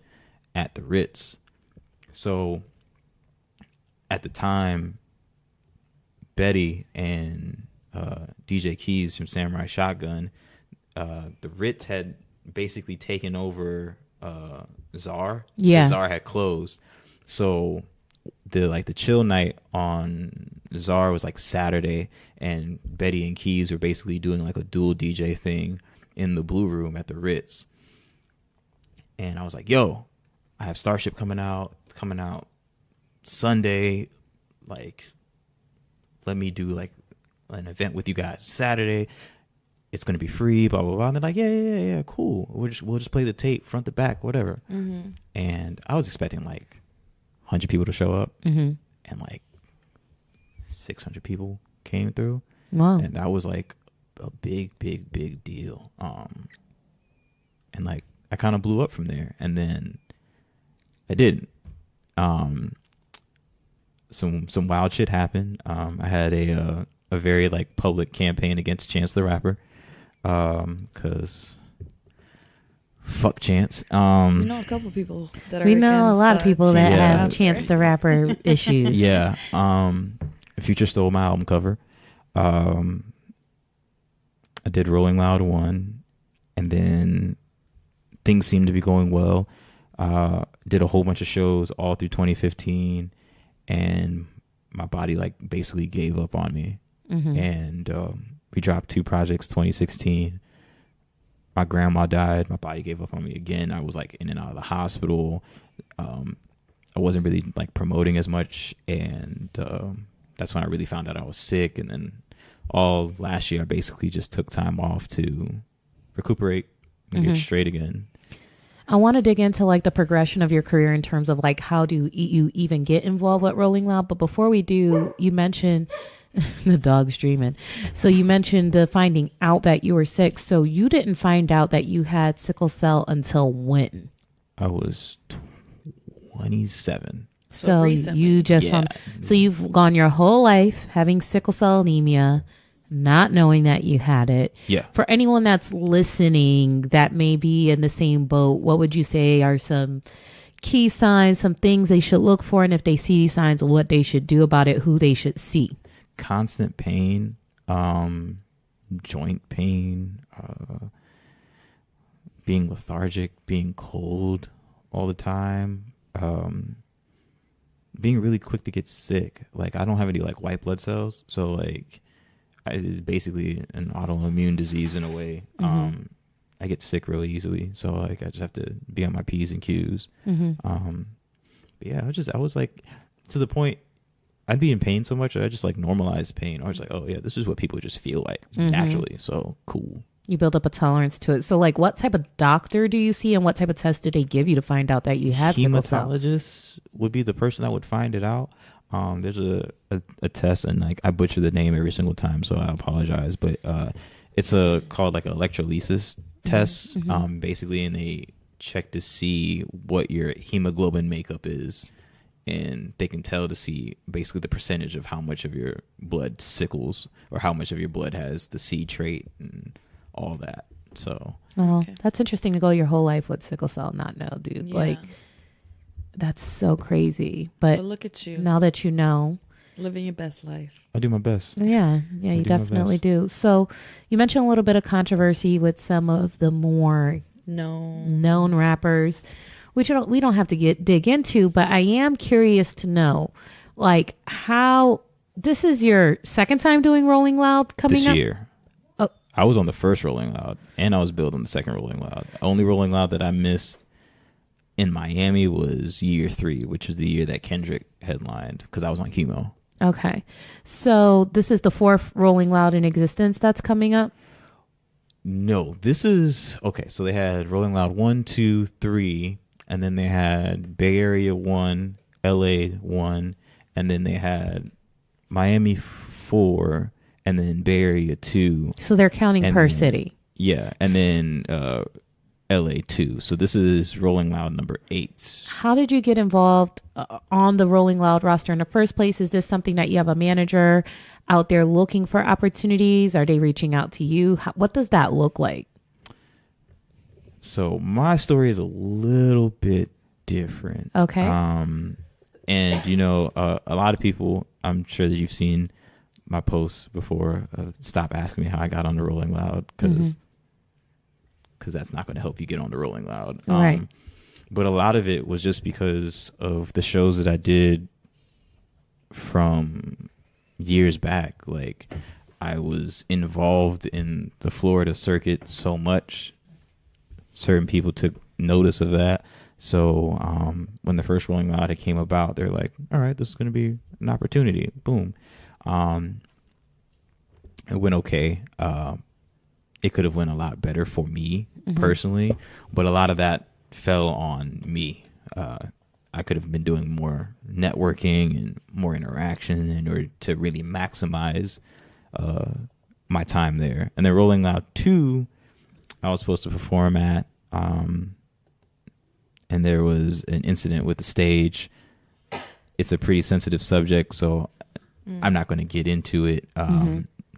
S3: at the Ritz. So at the time, Betty and DJ Keys from Samurai Shotgun, the Ritz had basically taken over Czar.
S1: Yeah.
S3: The Czar had closed. So the chill night on Czar was like Saturday, and Betty and Keys were basically doing like a dual DJ thing in the Blue Room at the Ritz. And I was like, yo, I have Starship coming out Sunday. Like, let me do like an event with you guys Saturday. It's going to be free, blah, blah, blah. And they're like, yeah, cool. We'll just play the tape front to back, whatever.
S2: Mm-hmm.
S3: And I was expecting like 100 people to show up, and like 600 people came through.
S1: Wow.
S3: And that was like a big deal. And like I kind of blew up from there, and then I didn't. Some wild shit happened. I had a very like public campaign against Chance the Rapper, because fuck Chance.
S2: A couple people that are.
S1: We know a lot of people that
S3: Yeah.
S1: have Chance the Rapper issues.
S3: Yeah. Future stole my album cover. I did Rolling Loud 1, and then things seemed to be going well. Did a whole bunch of shows all through 2015, and my body like basically gave up on me. And we dropped 2 projects 2016. My grandma died. My body gave up on me again. I was like in and out of the hospital. I wasn't really like promoting as much, and that's when I really found out I was sick. And then all last year, I basically just took time off to recuperate and get straight again.
S1: I want to dig into like the progression of your career in terms of like how do you even get involved with Rolling Loud. But before we do, you mentioned the dog's dreaming. So you mentioned finding out that you were sick. So you didn't find out that you had sickle cell until when?
S3: I was 27.
S1: So
S2: recently.
S1: you just
S3: Yeah.
S1: found, so you've gone your whole life having sickle cell anemia, not knowing that you had it.
S3: Yeah.
S1: For anyone that's listening that may be in the same boat, what would you say are some key signs, some things they should look for, and if they see these signs, what they should do about it, who they should see?
S3: Constant pain, joint pain, being lethargic, being cold all the time, being really quick to get sick. Like I don't have any like white blood cells, so like it's basically an autoimmune disease in a way. I get sick really easily, so like I just have to be on my P's and Q's. But yeah, I was like to the point I'd be in pain so much that I just like normalized pain. I was like, oh yeah, this is what people just feel like naturally. So cool.
S1: You build up a tolerance to it. So like what type of doctor do you see and what type of test did they give you to find out that you have sickle cell?
S3: Hematologist would be the person that would find it out. There's a test, and like I butcher the name every single time, so I apologize. But it's called like an electrolysis test, basically, and they check to see what your hemoglobin makeup is, and they can tell to see basically the percentage of how much of your blood sickles or how much of your blood has the C trait and all that. So
S1: That's interesting to go your whole life with sickle cell and not know, dude.
S2: Yeah.
S1: Like that's so crazy. But
S2: look at you
S1: now that you know,
S2: living your best life.
S3: I do my best.
S1: yeah, you
S3: do my
S1: definitely
S3: best.
S1: do. So you mentioned a little bit of controversy with some of the more known rappers, which we don't have to dig into, but I am curious to know, like, how this is your second time doing Rolling Loud coming
S3: This
S1: up?
S3: year.
S1: Oh,
S3: I was on the first Rolling Loud, and I was billed on the second Rolling Loud. The only Rolling Loud that I missed in Miami was year 3, which was the year that Kendrick headlined, because I was on chemo.
S1: Okay. So this is the 4th Rolling Loud in existence that's coming up?
S3: No, this is... Okay, so they had Rolling Loud 1, 2, 3, and then they had Bay Area 1, LA 1, and then they had Miami 4, and then Bay Area 2.
S1: So they're counting per city.
S3: Yeah, and then LA 2. So this is Rolling Loud number 8.
S1: How did you get involved on the Rolling Loud roster in the first place? Is this something that you have a manager out there looking for opportunities? Are they reaching out to you? What does that look like?
S3: So my story is a little bit different.
S1: Okay.
S3: And, you know, a lot of people, I'm sure that you've seen my posts before, stop asking me how I got on the Rolling Loud, because that's not going to help you get on the Rolling Loud.
S1: Right.
S3: But a lot of it was just because of the shows that I did from years back. Like, I was involved in the Florida circuit so much, certain people took notice of that. So when the first Rolling Loud came about, they're like, all right, this is going to be an opportunity. Boom. It went okay. It could have went a lot better for me personally, but a lot of that fell on me. I could have been doing more networking and more interaction in order to really maximize my time there. And then Rolling Loud 2, I was supposed to perform at, and there was an incident with the stage. It's a pretty sensitive subject, so I'm not going to get into it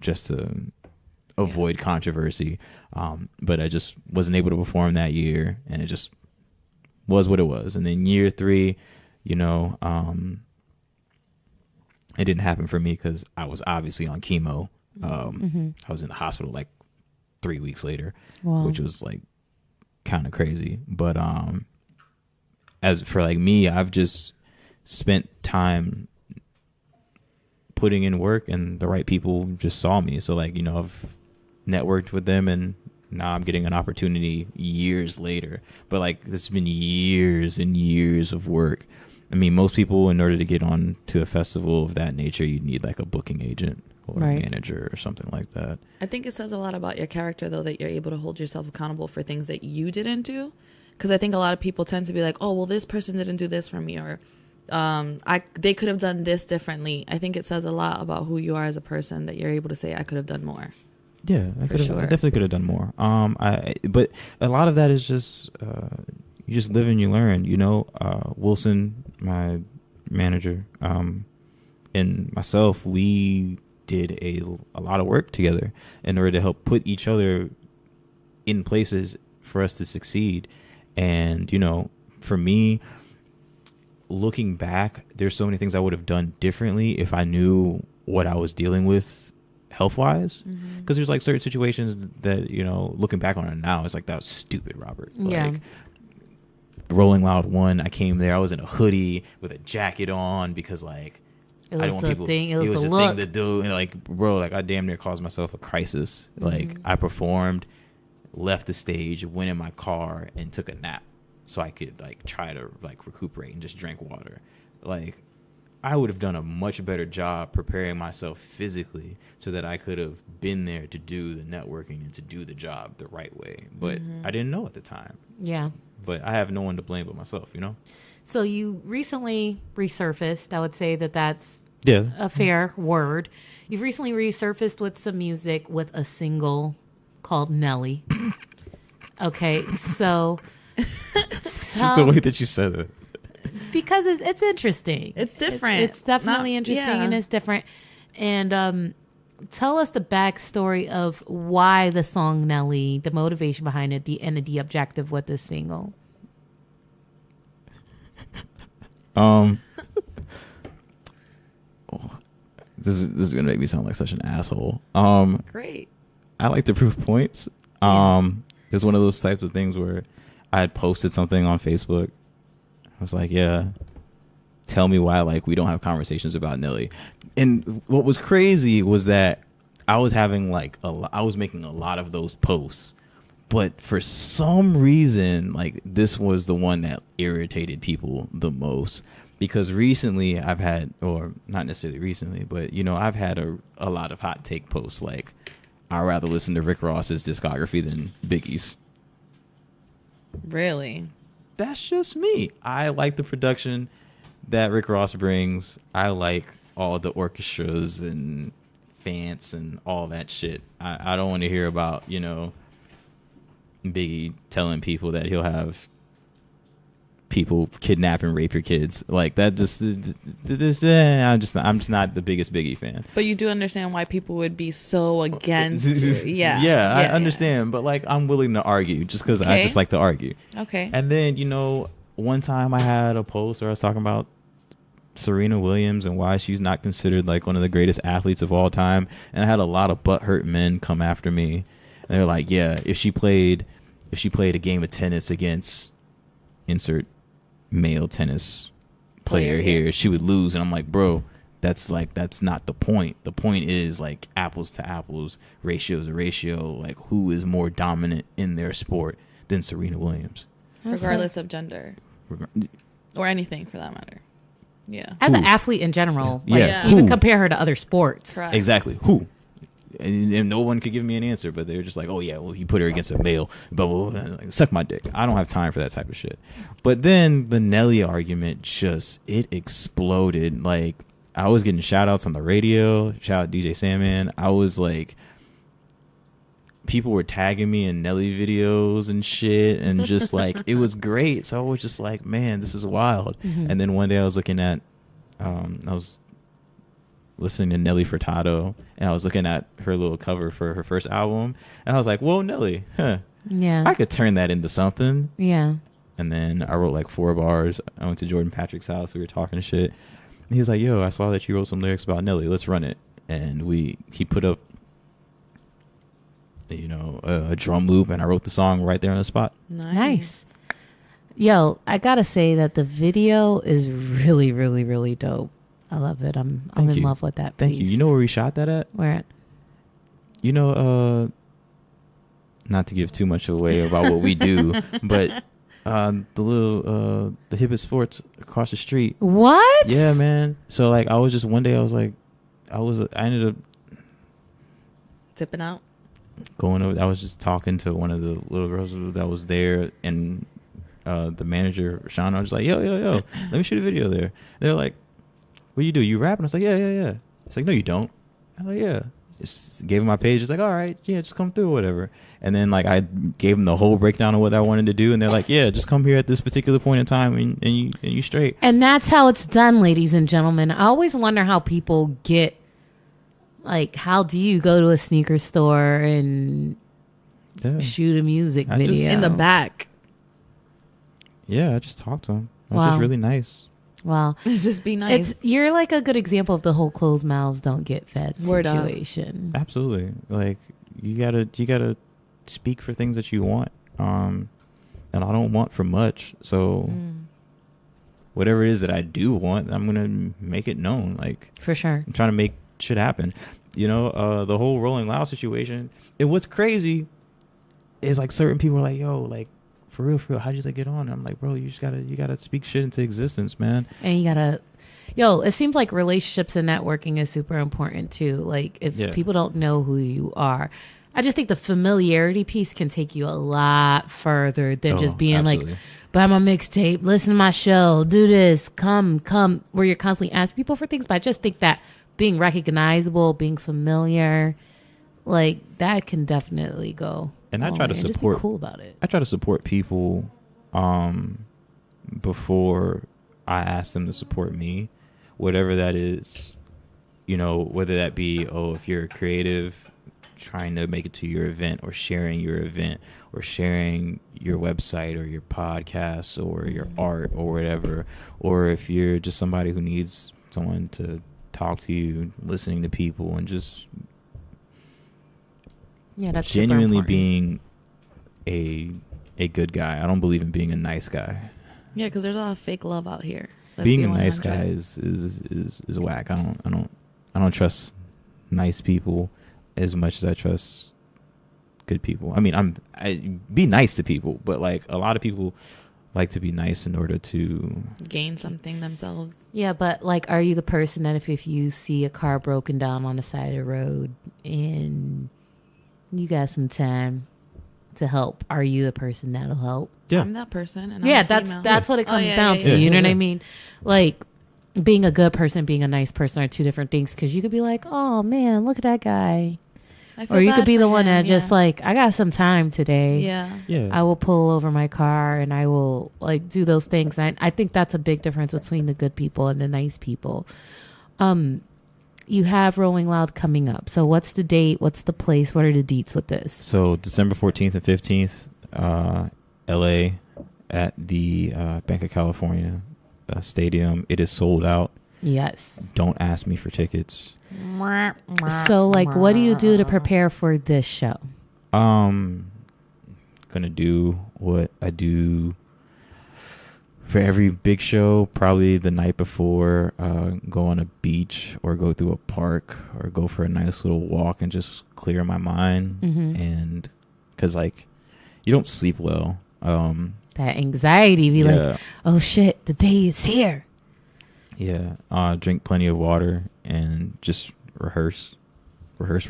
S3: just to avoid controversy. But I just wasn't able to perform that year, and it just was what it was. And then year 3, you know, it didn't happen for me because I was obviously on chemo. I was in the hospital like 3 weeks later, which was like kind of crazy. But as for like me, I've just spent time putting in work, and the right people just saw me. So like, you know, I've networked with them, and now I'm getting an opportunity years later. But like, this has been years and years of work. I mean, most people, in order to get on to a festival of that nature, you need like a booking agent or a manager or something like that.
S2: I think it says a lot about your character, though, that you're able to hold yourself accountable for things that you didn't do. Because I think a lot of people tend to be like, oh, well, this person didn't do this for me, or they could have done this differently. I think it says a lot about who you are as a person that you're able to say, I could have done more.
S3: Yeah, I definitely could have done more. But a lot of that is just you just live and you learn. You know, Wilson, my manager, and myself, we did a lot of work together in order to help put each other in places for us to succeed. And, you know, for me, looking back, there's so many things I would have done differently if I knew what I was dealing with health-wise. Because there's like certain situations that, you know, looking back on it now, it's like, that was stupid, Robert. Like, Rolling Loud 1, I came there, I was in a hoodie with a jacket on because like,
S1: it was the thing to
S3: do. And like, bro, like I damn near caused myself a crisis. Like, I performed, left the stage, went in my car, and took a nap so I could like try to like recuperate and just drink water. Like, I would have done a much better job preparing myself physically so that I could have been there to do the networking and to do the job the right way. But I didn't know at the time. Yeah. But I have no one to blame but myself, you know?
S1: So you recently resurfaced. I would say that that's a fair word. You've recently resurfaced with some music with a single called Nelly. Okay, so...
S3: It's just the way that you said it.
S1: Because it's interesting.
S2: It's different.
S1: It's definitely interesting and it's different. And tell us the backstory of why the song Nelly, the motivation behind it, and the objective with this single.
S3: This is gonna make me sound like such an asshole.
S2: Great.
S3: I like to prove points. It's one of those types of things where I had posted something on Facebook. I was like, yeah, tell me why like we don't have conversations about Nelly. And what was crazy was that I was having like I was making a lot of those posts, but for some reason, like this was the one that irritated people the most. Because recently I've had, or not necessarily recently, but you know, I've had a lot of hot take posts like, I'd rather listen to Rick Ross's discography than Biggie's.
S2: Really?
S3: That's just me. I like the production that Rick Ross brings. I like all the orchestras and fans and all that shit. I don't want to hear about, you know, Biggie telling people that he'll have people kidnap and rape your kids like that. I'm just not the biggest Biggie fan.
S2: But you do understand why people would be so against
S3: I understand, but like I'm willing to argue just because I just like to argue.
S2: Okay.
S3: And then, you know, one time I had a post where I was talking about Serena Williams and why she's not considered like one of the greatest athletes of all time, and I had a lot of butthurt men come after me, and they're like, yeah, if she played a game of tennis against insert male tennis player here, she would lose. And I'm like, bro, that's not the point. The point is like apples to apples, ratio to ratio, like who is more dominant in their sport than Serena Williams,
S2: regardless of gender or anything for that matter.
S1: As an athlete in general,
S3: like,
S1: even compare her to other sports.
S2: Correct.
S3: Exactly. Who? And no one could give me an answer, but they were just like, oh yeah, well, you put her against a male, but like, suck my dick. I don't have time for that type of shit. But then the Nelly argument it exploded. Like I was getting shout outs on the radio, shout out DJ Sandman. I was like, people were tagging me in Nelly videos and shit, and just like it was great. So I was just like, man, this is wild. Mm-hmm. And then one day I was looking at I was listening to Nelly Furtado, and I was looking at her little cover for her first album, and I was like, whoa, Nelly, I could turn that into something.
S1: Yeah.
S3: And then I wrote like 4 bars. I went to Jordan Patrick's house, we were talking shit, and he was like, yo, I saw that you wrote some lyrics about Nelly, let's run it. And he put up, you know, a drum loop, and I wrote the song right there on the spot.
S1: Nice. Yo, I gotta say that the video is really, really, really dope. I love it. I'm in love with that piece.
S3: Thank you. You know where we shot that at?
S1: Where at?
S3: You know, not to give too much away about what we do, but the Hibbett Sports across the street.
S1: What?
S3: Yeah, man. So like I was just one day I ended up
S2: tipping out.
S3: Going over, I was just talking to one of the little girls that was there, and the manager, Sean, I was like, yo, let me shoot a video there. They're like, what do? You rap? And I was like, yeah. It's like, no, you don't. I was like, yeah. Just gave him my page. It's like, all right, yeah, just come through or whatever. And then like I gave them the whole breakdown of what I wanted to do, and they're like, yeah, just come here at this particular point in time, and you straight.
S1: And that's how it's done, ladies and gentlemen. I always wonder how people get, like, how do you go to a sneaker store and shoot a music video
S2: in the back?
S3: Yeah, I just talked to him. I was
S1: Wow.
S3: just really nice.
S1: Wow.
S2: Just be nice.
S1: You're like a good example of the whole closed mouths don't get fed
S2: Word up.
S1: situation.
S3: Absolutely. Like you gotta speak for things that you want. And I don't want for much. So whatever it is that I do want, I'm gonna make it known. Like
S1: For sure.
S3: I'm trying to make shit happen. You know, the whole Rollin Loud situation. What's crazy is like certain people are like, yo, like for real, how'd you like get on? And I'm like, bro, you gotta speak shit into existence, man.
S1: And you gotta, it seems like relationships and networking is super important too. Like if people don't know who you are, I just think the familiarity piece can take you a lot further than just being
S3: absolutely.
S1: like, buy my mixtape, listen to my show, do this, come, where you're constantly asking people for things. But I just think that being recognizable, being familiar, like that can definitely go.
S3: And I try to support.
S1: Just be cool about it.
S3: I try to support people before I ask them to support me, whatever that is. You know, whether that be if you're a creative, trying to make it to your event, or sharing your event, or sharing your website or your podcast or your art or whatever, or if you're just somebody who needs someone to talk to you, listening to people, and just
S1: that's
S3: genuinely being a good guy. I don't believe in being a nice guy.
S2: Yeah, because there's a lot of fake love out here.
S3: Being a nice guy is whack. I don't trust nice people. as much as I trust good people. I mean, I be nice to people, but like a lot of people like to be nice in order to
S2: gain something themselves.
S1: Yeah, but like, are you the person that if you see a car broken down on the side of the road and you got some time to help, are you the person that'll help?
S3: Yeah.
S2: I'm that person. And
S1: Yeah,
S2: I'm a female.
S1: that's what it comes down to. You know what I mean? Like, being a good person, being a nice person are two different things, because you could be like, oh man, look at that guy. Or you could be the one that just like, I got some time today.
S2: Yeah.
S1: I will pull over my car and I will like do those things. And I think that's a big difference between the good people and the nice people. You have Rolling Loud coming up. So what's the date? What's the place? What are the deets with this?
S3: So December 14th and 15th, LA at the Bank of California Stadium. It is sold out.
S1: Yes.
S3: Don't ask me for tickets.
S1: So like, what do you do to prepare for this show?
S3: Gonna do what I do for every big show, probably the night before, go on a beach or go through a park or go for a nice little walk and just clear my mind. And because like you don't sleep well,
S1: that anxiety be like, oh shit, the day is here.
S3: Drink plenty of water and just rehearse.
S1: Okay.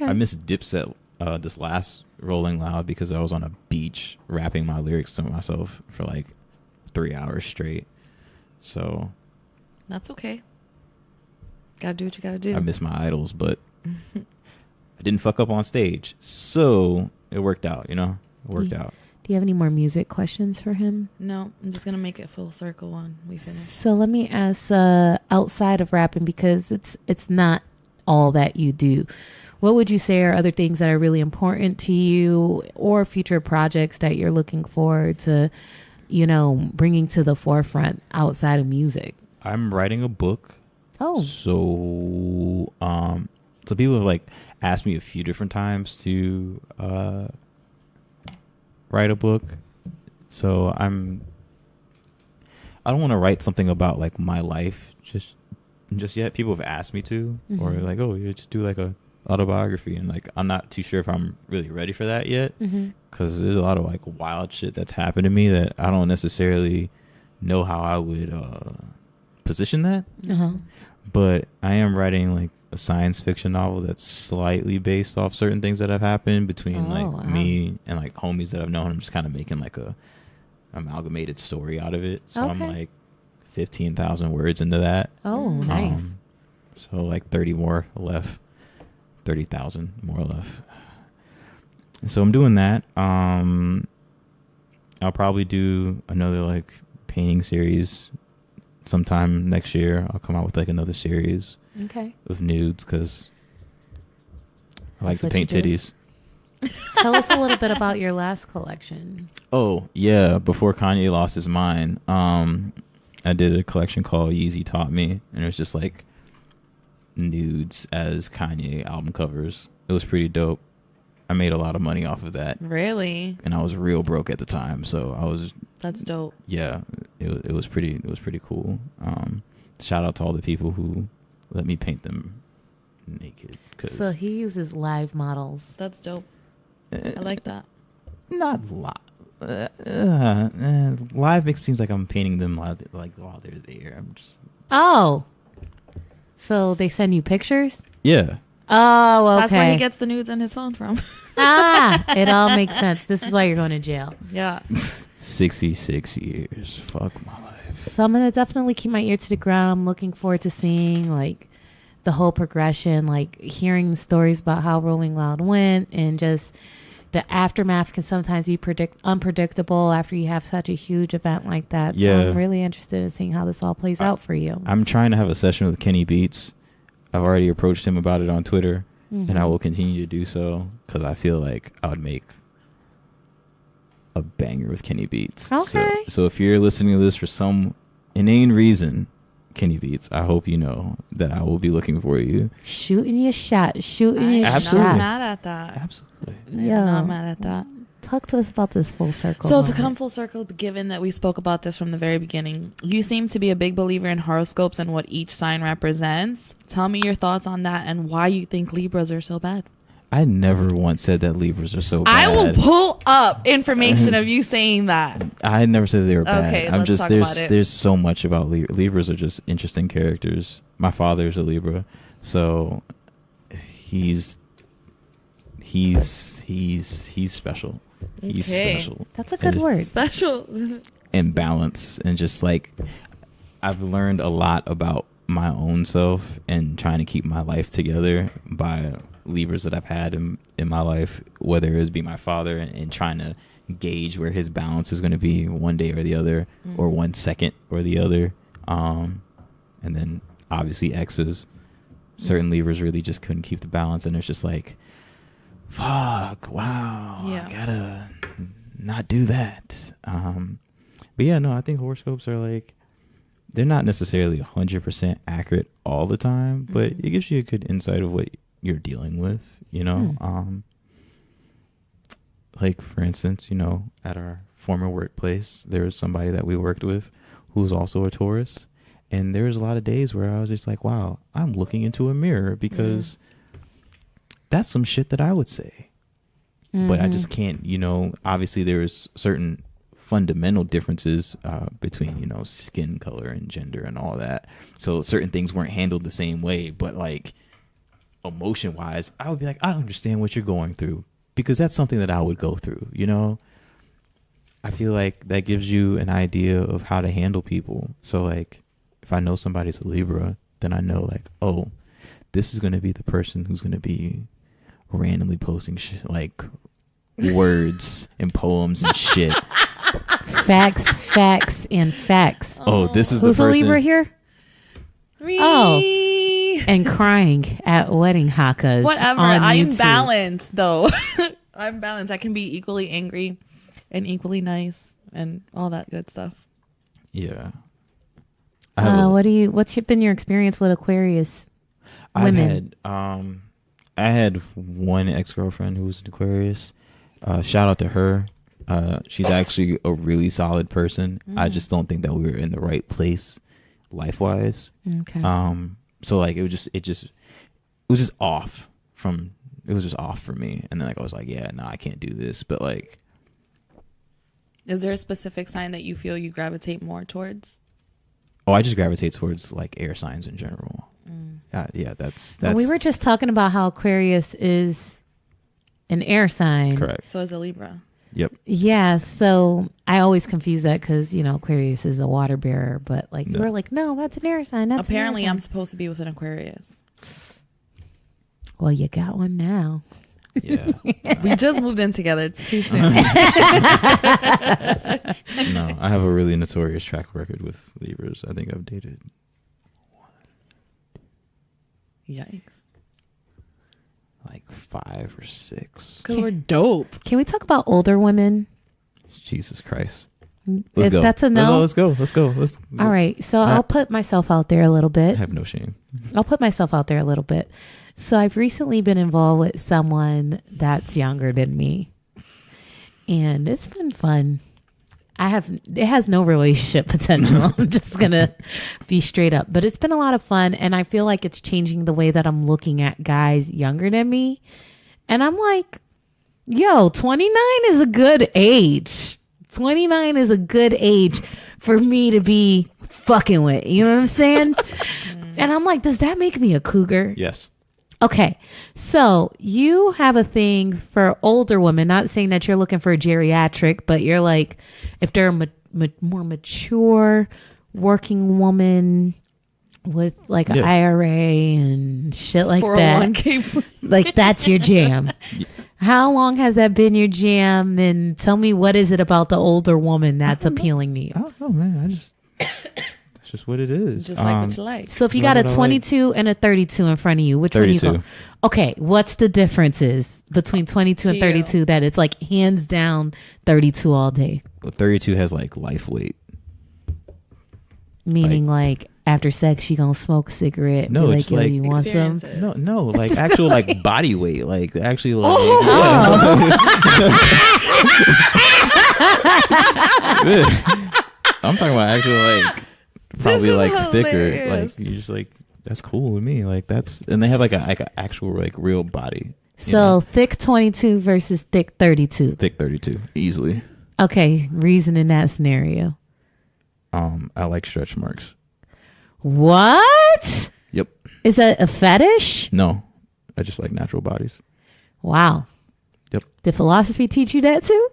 S3: I missed Dipset this last Rolling Loud because I was on a beach rapping my lyrics to myself for like 3 hours straight. So
S2: that's okay. Gotta do what you gotta do.
S3: I miss my idols, but I didn't fuck up on stage, so it worked out. It worked out.
S1: Do you have any more music questions for him?
S2: No, I'm just gonna make it full circle when we finish.
S1: So let me ask, outside of rapping, because it's not all that you do, what would you say are other things that are really important to you, or future projects that you're looking forward to, bringing to the forefront outside of music?
S3: I'm writing a book.
S1: Oh.
S3: So people have like asked me a few different times to write a book. So I don't want to write something about like my life just yet. People have asked me to, or like, oh, you just do like a autobiography, and like I'm not too sure if I'm really ready for that yet, because there's a lot of like wild shit that's happened to me that I don't necessarily know how I would position that. But I am writing like a science fiction novel that's slightly based off certain things that have happened between me and like homies that I've known. I'm just kind of making like a amalgamated story out of it. So I'm like 15,000 words into that.
S1: Oh, nice.
S3: So like 30,000 more left. So I'm doing that. I'll probably do another like painting series sometime next year. I'll come out with like another series of nudes, because I like to paint titties.
S1: Tell us a little bit about your last collection.
S3: Oh yeah, before Kanye lost his mind, I did a collection called Yeezy Taught Me, and it was just like nudes as Kanye album covers. It was pretty dope. I made a lot of money off of that.
S2: Really?
S3: And I was real broke at the time, so I was.
S2: That's dope.
S3: Yeah, it was pretty cool. Shout out to all the people who let me paint them naked.
S1: So he uses live models.
S2: That's dope. I like that.
S3: Not live. Live makes it seems like I'm painting them while they're there. I'm just.
S1: Oh. So they send you pictures?
S3: Yeah.
S1: Oh, okay.
S2: That's where he gets the nudes on his phone from.
S1: It all makes sense. This is why you're going to jail.
S2: Yeah.
S3: 66 years. Fuck my life.
S1: So I'm going to definitely keep my ear to the ground. I'm looking forward to seeing like the whole progression, like hearing the stories about how Rolling Loud went, and just the aftermath can sometimes be unpredictable after you have such a huge event like that.
S3: Yeah.
S1: So I'm really interested in seeing how this all plays out for you.
S3: I'm trying to have a session with Kenny Beats. I've already approached him about it on Twitter, and I will continue to do so, because I feel like I would make a banger with Kenny Beats.
S1: Okay.
S3: So if you're listening to this for some inane reason, Kenny Beats, I hope you know that I will be looking for you.
S1: Shooting your shot.
S2: I'm not mad at that.
S3: Absolutely.
S2: I'm not mad at that.
S1: talk to us about this full circle.
S2: So
S1: moment.
S2: to come full circle, given that we spoke about this from the very beginning, you seem to be a big believer in horoscopes and what each sign represents. Tell me your thoughts on that and why you think Libras are so bad.
S3: I never once said that Libras are so bad.
S2: I will pull up information of you saying that.
S3: I never said they were bad.
S2: Okay,
S3: I'm
S2: let's
S3: just
S2: talk about it.
S3: there's so much about Libras are just interesting characters. My father's a Libra, so he's special. He's
S2: Okay.
S3: special.
S1: That's a good word.
S2: Special.
S3: And balance, and just like I've learned a lot about my own self and trying to keep my life together by Libras that I've had in my life, whether it be my father and trying to gauge where his balance is going to be one day or the other, or 1 second or the other. And then obviously exes. Certain Libras really just couldn't keep the balance, and it's just like, fuck, wow,
S2: Yeah.
S3: I gotta not do that. But yeah, no, I think horoscopes are like, they're not necessarily 100% accurate all the time, but it gives you a good insight of what you're dealing with, you know. Like for instance, you know, at our former workplace, there was somebody that we worked with who was also a Taurus, and there was a lot of days where I was just like, wow, I'm looking into a mirror, because that's some shit that I would say, but I just can't, you know. Obviously there's certain fundamental differences between, you know, skin color and gender and all that, so certain things weren't handled the same way, but like emotion wise, I would be like, I understand what you're going through, because that's something that I would go through, you know. I feel like that gives you an idea of how to handle people. So like if I know somebody's a Libra, then I know like, oh, this is going to be the person who's going to be randomly posting shit like words and poems and shit.
S1: Facts, and facts.
S3: Oh, this is
S1: Who's
S3: the
S1: a
S3: person.
S1: Libra here?
S2: Me.
S1: Oh. And crying at wedding hakas.
S2: Whatever.
S1: on
S2: I'm
S1: YouTube.
S2: balanced though. I'm balanced. I can be equally angry and equally nice and all that good stuff.
S3: Yeah.
S1: What's been your experience with Aquarius women?
S3: I had one ex-girlfriend who was an Aquarius. Shout out to her. She's actually a really solid person. I just don't think that we were in the right place life-wise.
S1: Okay.
S3: So like it was just off for me. And then like I was like, yeah, no, I can't do this. But like,
S2: Is there a specific sign that you feel you gravitate more towards?
S3: oh, I just gravitate towards like air signs in general. Yeah, that's
S1: Well, we were just talking about how Aquarius is an air sign.
S3: correct.
S2: So is a Libra.
S3: Yep.
S1: Yeah, so I always confuse that because, you know, Aquarius is a water bearer, but like you
S3: Yeah.
S1: were like, no, that's an air sign. That's
S2: Apparently
S1: an air
S2: I'm
S1: sign.
S2: supposed to be with an Aquarius.
S1: Well, you got one now.
S3: Yeah.
S2: We just moved in together. It's too soon.
S3: No, I have a really notorious track record with Libras. I think I've dated
S2: Yikes.
S3: like 5 or 6.
S2: Because we're dope.
S1: Can we talk about older women?
S3: Jesus Christ.
S1: If that's a no.
S3: Let's go.
S1: All right. So I'll put myself out there a little
S3: I
S1: bit.
S3: have no shame.
S1: I'll put myself out there a little bit. So I've recently been involved with someone that's younger than me. And it's been fun. It has no relationship potential. I'm just going to be straight up. But it's been a lot of fun. And I feel like it's changing the way that I'm looking at guys younger than me. And I'm like, yo, 29 is a good age. 29 is a good age for me to be fucking with. You know what I'm saying? And I'm like, does that make me a cougar?
S3: Yes.
S1: Okay. So you have a thing for older women, not saying that you're looking for a geriatric, but you're like, if they're a more mature working woman with like an
S3: Yeah.
S1: IRA and shit like that,
S2: 401k.
S1: like that's your jam. How long has that been your jam? And tell me, what is it about the older woman that's appealing to you?
S3: I don't know, man. That's just what it is.
S2: Just like what you like.
S1: So if you
S3: What
S1: got a
S3: would I like?
S1: 22 and a 32 in front of you, which one you
S3: 32.
S1: go? Okay, what's the differences between 22 and
S2: To you.
S1: 32 that it's like hands down 32 all day?
S3: Well, 32 has like life weight.
S1: Meaning like after sex she gonna smoke a cigarette.
S3: No,
S1: be
S3: it's
S1: "Yo,
S3: like
S1: you want some?"
S2: experiences.
S3: No, like actual like body weight, like actually like. I'm talking about actual like probably like thicker,
S2: hilarious.
S3: like you just like that's cool with me, like that's and they have like a actual like real body.
S1: So thick 22 versus thick 32.
S3: Thick 32 easily.
S1: Okay, reason in that scenario.
S3: I like stretch marks.
S1: What?
S3: Yep.
S1: Is that a fetish?
S3: No, I just like natural bodies.
S1: Wow.
S3: Yep.
S1: Did philosophy teach you that too?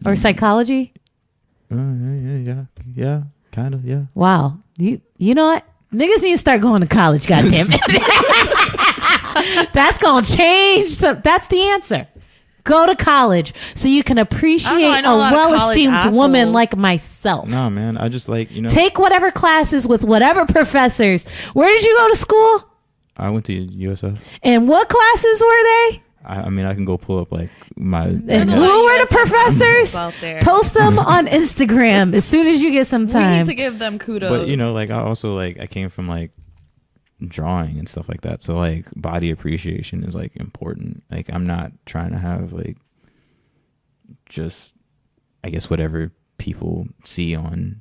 S1: Or psychology?
S3: Yeah, kind of, yeah.
S1: Wow. You know what? Niggas need to start going to college, goddamn it. That's gonna change. That's the answer. Go to college so you can appreciate
S2: I know
S1: a
S2: a lot of
S1: well-esteemed
S2: college
S1: woman
S2: assholes.
S1: like myself.
S3: No, man, I just like,
S1: Take whatever classes with whatever professors. Where did you go to school?
S3: I went to USF.
S1: And what classes were they?
S3: I mean, I can go pull up like my.
S1: And
S2: There's a
S1: who
S2: lot of
S1: were the
S2: USF
S1: professors?
S2: out there.
S1: Post them on Instagram as soon as you get some
S2: We
S1: time.
S2: need to give them kudos.
S3: But like I also like I came from like drawing and stuff like that, so like body appreciation is like important. Like I'm not trying to have like just I guess whatever people see on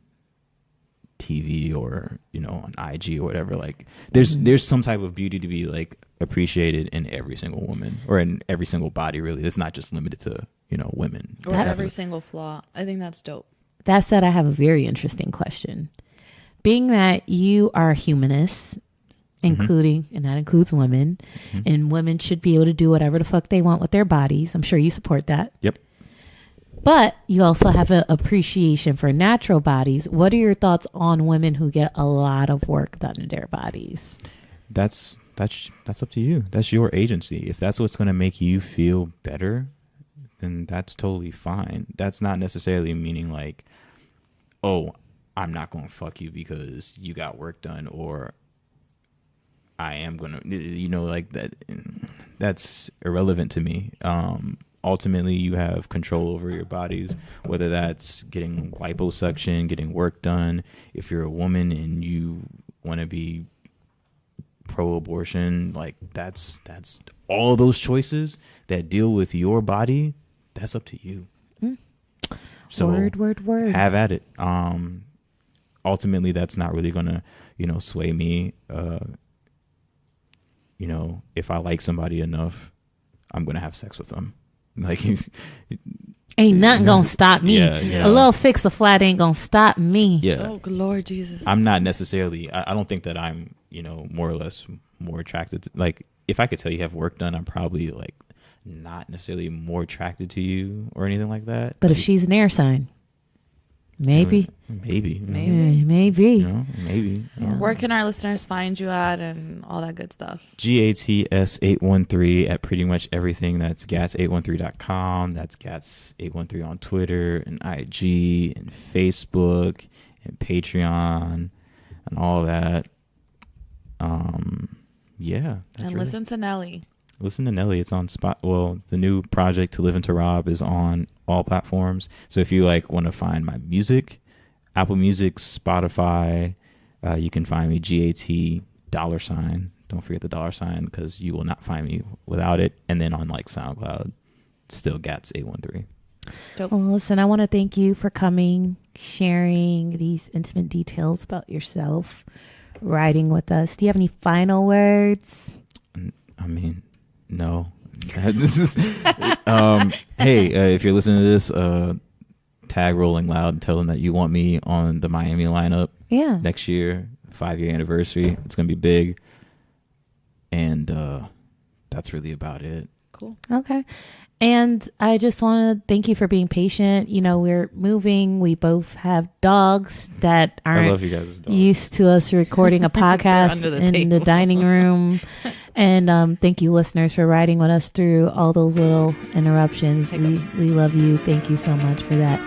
S3: TV or on IG or whatever. Like there's some type of beauty to be like appreciated in every single woman or in every single body. Really, it's not just limited to women.
S2: or every single flaw. I think that's dope.
S1: That said, I have a very interesting question. Being that you are a humanist, including, and that includes women, and women should be able to do whatever the fuck they want with their bodies. I'm sure you support that.
S3: Yep.
S1: But you also have an appreciation for natural bodies. What are your thoughts on women who get a lot of work done in their bodies?
S3: That's up to you. That's your agency. If that's what's going to make you feel better, then that's totally fine. That's not necessarily meaning like, oh, I'm not going to fuck you because you got work done, or I am going to, like that. That's irrelevant to me. Ultimately, you have control over your bodies, whether that's getting liposuction, getting work done. If you're a woman and you want to be pro-abortion, like that's all those choices that deal with your body. That's up to you. So
S1: word.
S3: have at it. Ultimately, that's not really gonna sway me. If I like somebody enough, I'm gonna have sex with them. Like
S1: Ain't nothing gonna stop me.
S3: Yeah.
S1: A little fix a flat ain't gonna stop me.
S3: yeah.
S2: Oh, Lord Jesus.
S3: I'm not necessarily. I don't think that I'm more or less more attracted to, like, if I could tell you have work done, I'm probably like not necessarily more attracted to you or anything like that.
S1: But if she's an air sign, maybe.
S3: Maybe.
S1: Maybe.
S3: Maybe.
S2: Where can our listeners find you at and all that good stuff?
S3: GATS813 at pretty much everything. That's GATS813.com. That's GATS813 on Twitter and IG and Facebook and Patreon and all that. Yeah.
S2: And listen to Nelly.
S3: Listen to Nelly. It's on the new project To Live and To Rob is on all platforms. So if you want to find my music, Apple Music, Spotify, you can find me $GAT. Don't forget the $, because you will not find me without it. And then on SoundCloud, still GATS813.
S2: Dope.
S1: Well, listen, I want to thank you for coming, sharing these intimate details about yourself, riding with us. Do you have any final words?
S3: I mean, no. Hey, if you're listening to this, tag Rollin Loud and tell them that you want me on the Miami lineup next year, 5-year anniversary. It's gonna be big, and that's really about it.
S2: Cool.
S1: Okay. And I just want to thank you for being patient. We're moving. We both have dogs that
S3: I love
S1: aren't
S3: you guys' dogs.
S1: used to us recording a podcast
S2: under the
S1: in the
S2: table.
S1: dining room. And thank you, listeners, for riding with us through all those little interruptions. We love you. Thank you so much for that.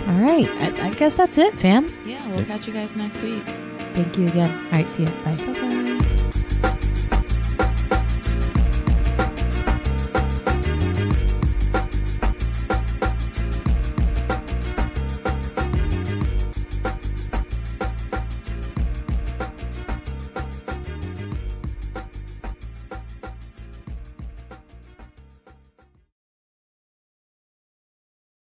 S1: All right. I guess that's it, fam.
S2: Yeah, we'll catch you guys next week.
S1: Thank you again. All right. See ya. Bye.
S2: Bye-bye.